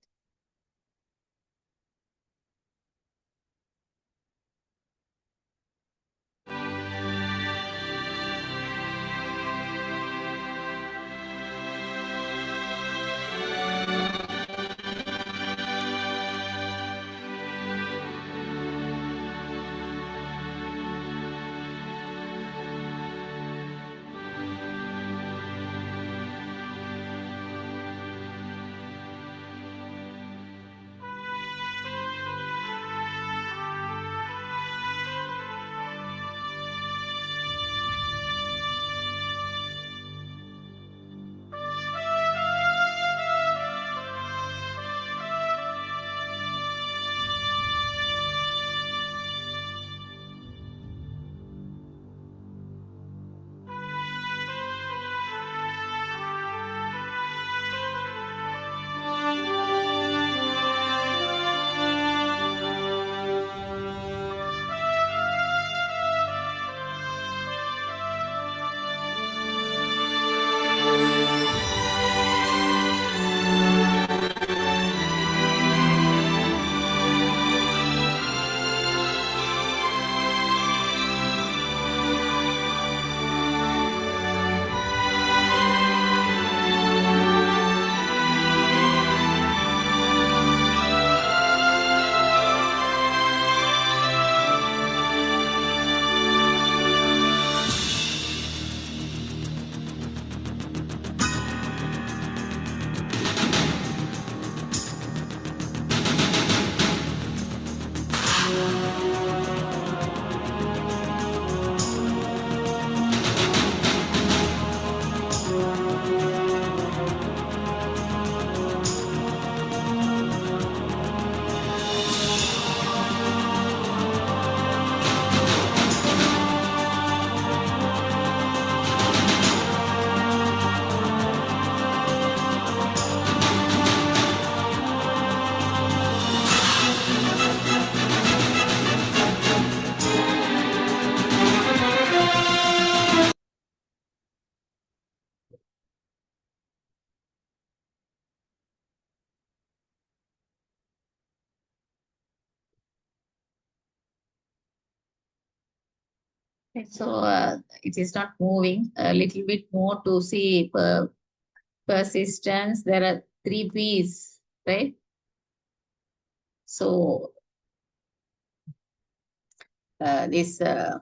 So it is not moving. A little bit more to see persistence. There are three P's, right? So this uh,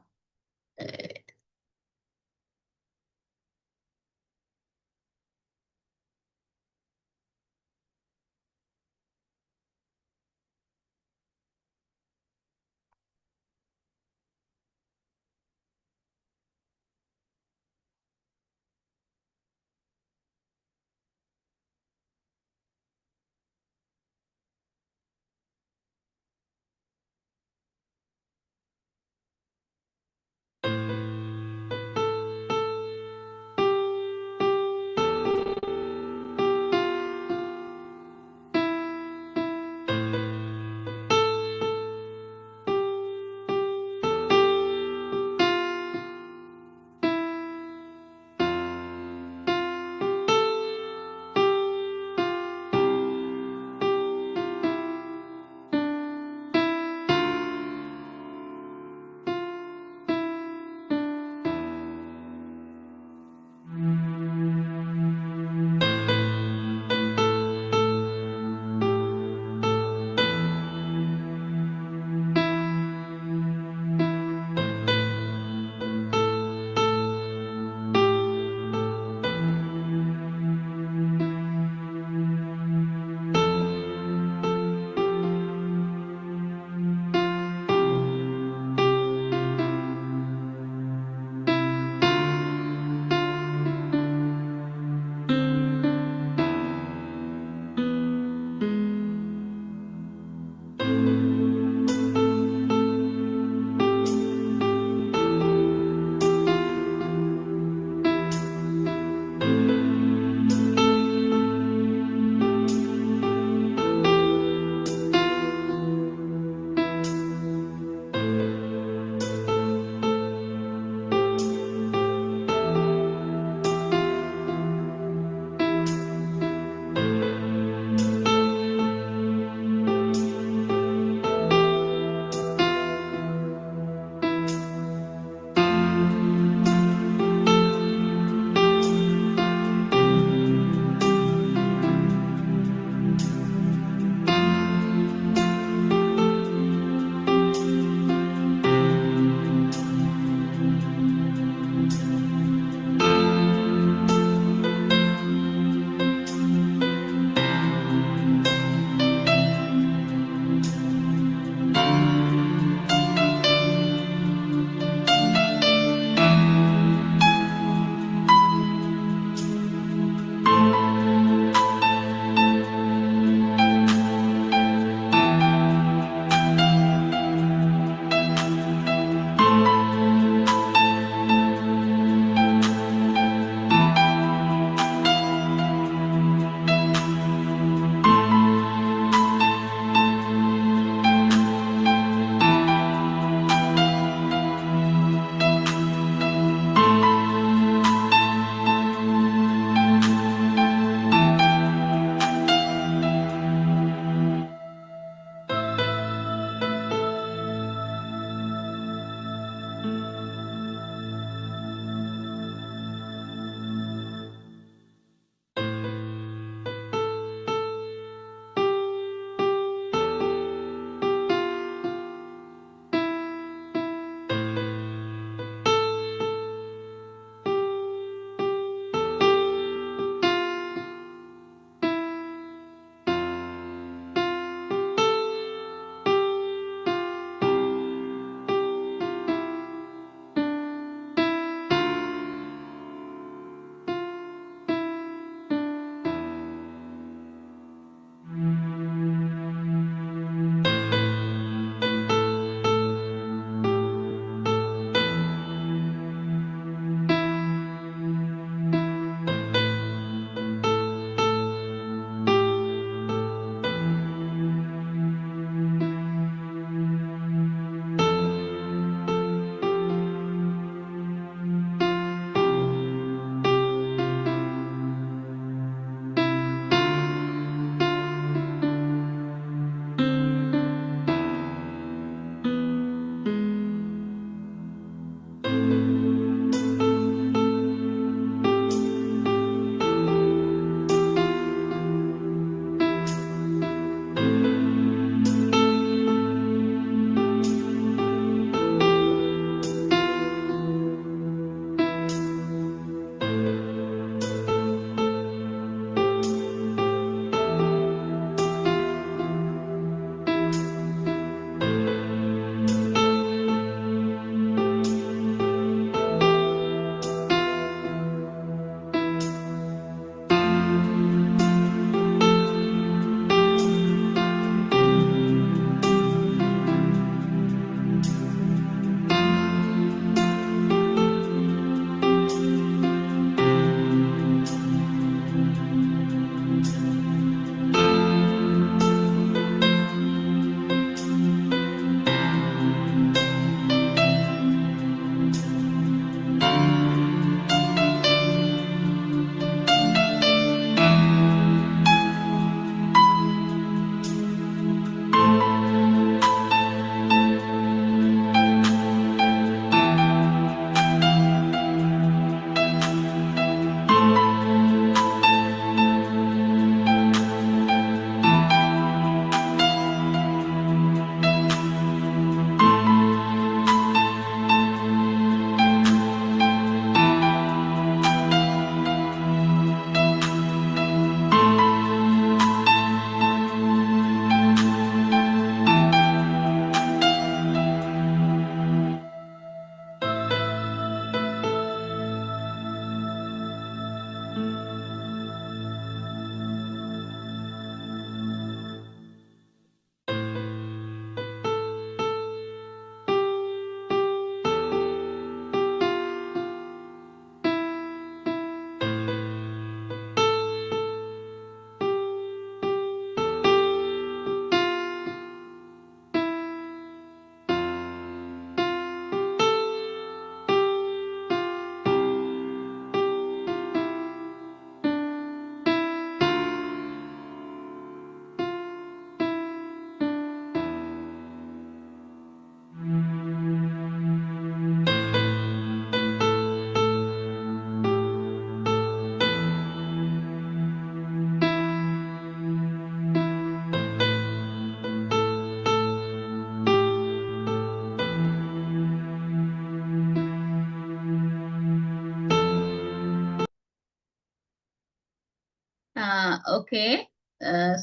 Okay.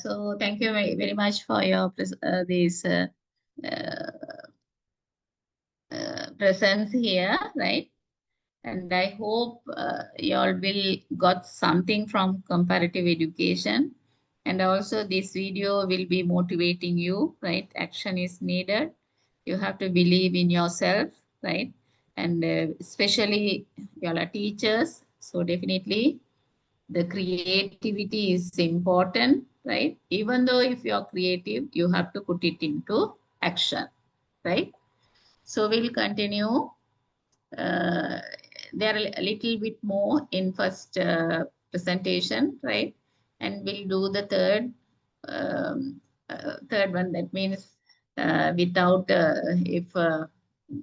So thank you very much for your this presence here, right? And I hope you all will got something from comparative education. And also this video will be motivating you, right? Action is needed. You have to believe in yourself, right? And especially you all are teachers. So definitely the creativity is important, right? Even though if you're creative, you have to put it into action, right? So we'll continue. Uh, there are a little bit more in first presentation, right? And we'll do the third one. That means without if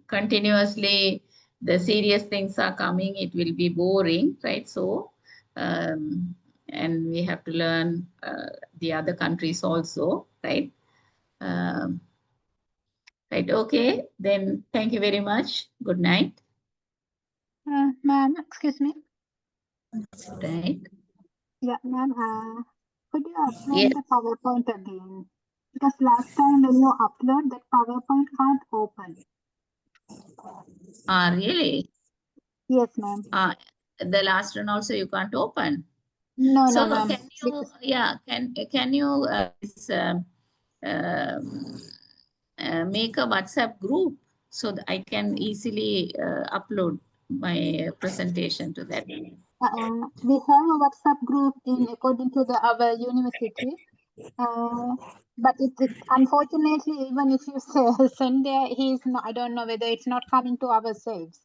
continuously the serious things are coming, it will be boring, right? So and we have to learn the other countries also, right? Um, right. Okay. Then thank you very much. Good night. Ma'am, excuse me. Right. Yeah, ma'am, could you Yes. explain the PowerPoint again? Because last time when you upload, that PowerPoint can't open. Really? Yes, ma'am. The last one also you can't open. No, So no, ma'am. can you, yeah, can you make a WhatsApp group so that I can easily upload my presentation to that? We have a WhatsApp group in according to our university. But it's unfortunately, even if you send there, I don't know whether it's not coming to ourselves.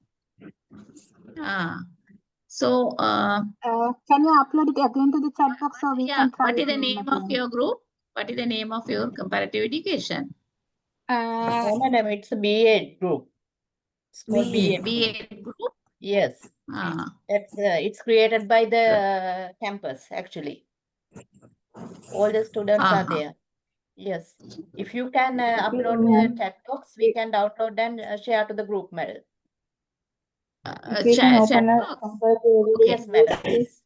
So Can you upload it again to the chat box so we yeah, can try what is it the name of again? your group? What is the name of your comparative education? No, madam, it's a B.Ed group. It's called B.Ed. B.Ed group? Yes. It's created by the campus, actually. All the students are there. Yes. If you can upload the chat box, we can download and share to the group, madam. If we can open a box. comparative Yes, madam, please.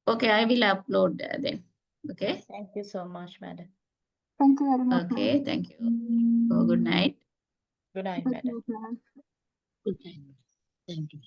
Okay, I will upload then. Okay. Thank you so much, madam. Thank you very much. Okay, thank you. So good night. Good night, Good madam. night, ma'am. Good night. Thank you.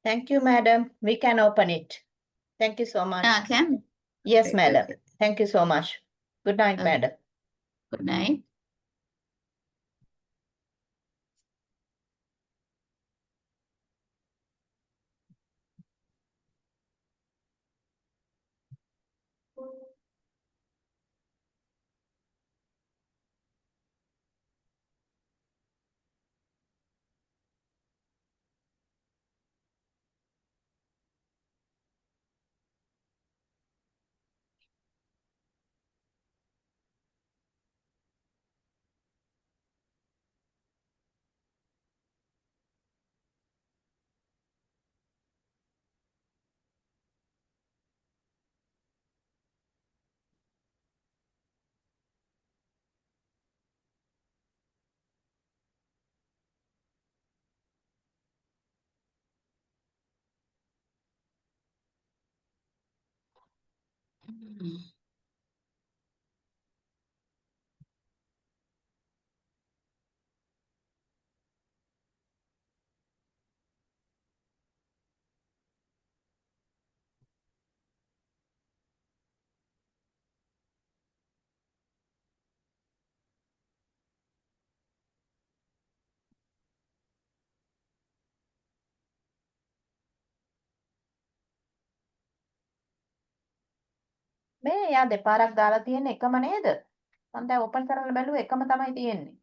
Thank you, madam. We can open it. Thank you so much. Can? Yes, Right, madam. okay. Thank you so much. Good night, Okay. madam. Good night. මේ එයා දෙපාරක් දාලා තියෙන එකම නේද? මම දැන් open කරලා බැලුවා එකම තමයි තියෙන්නේ.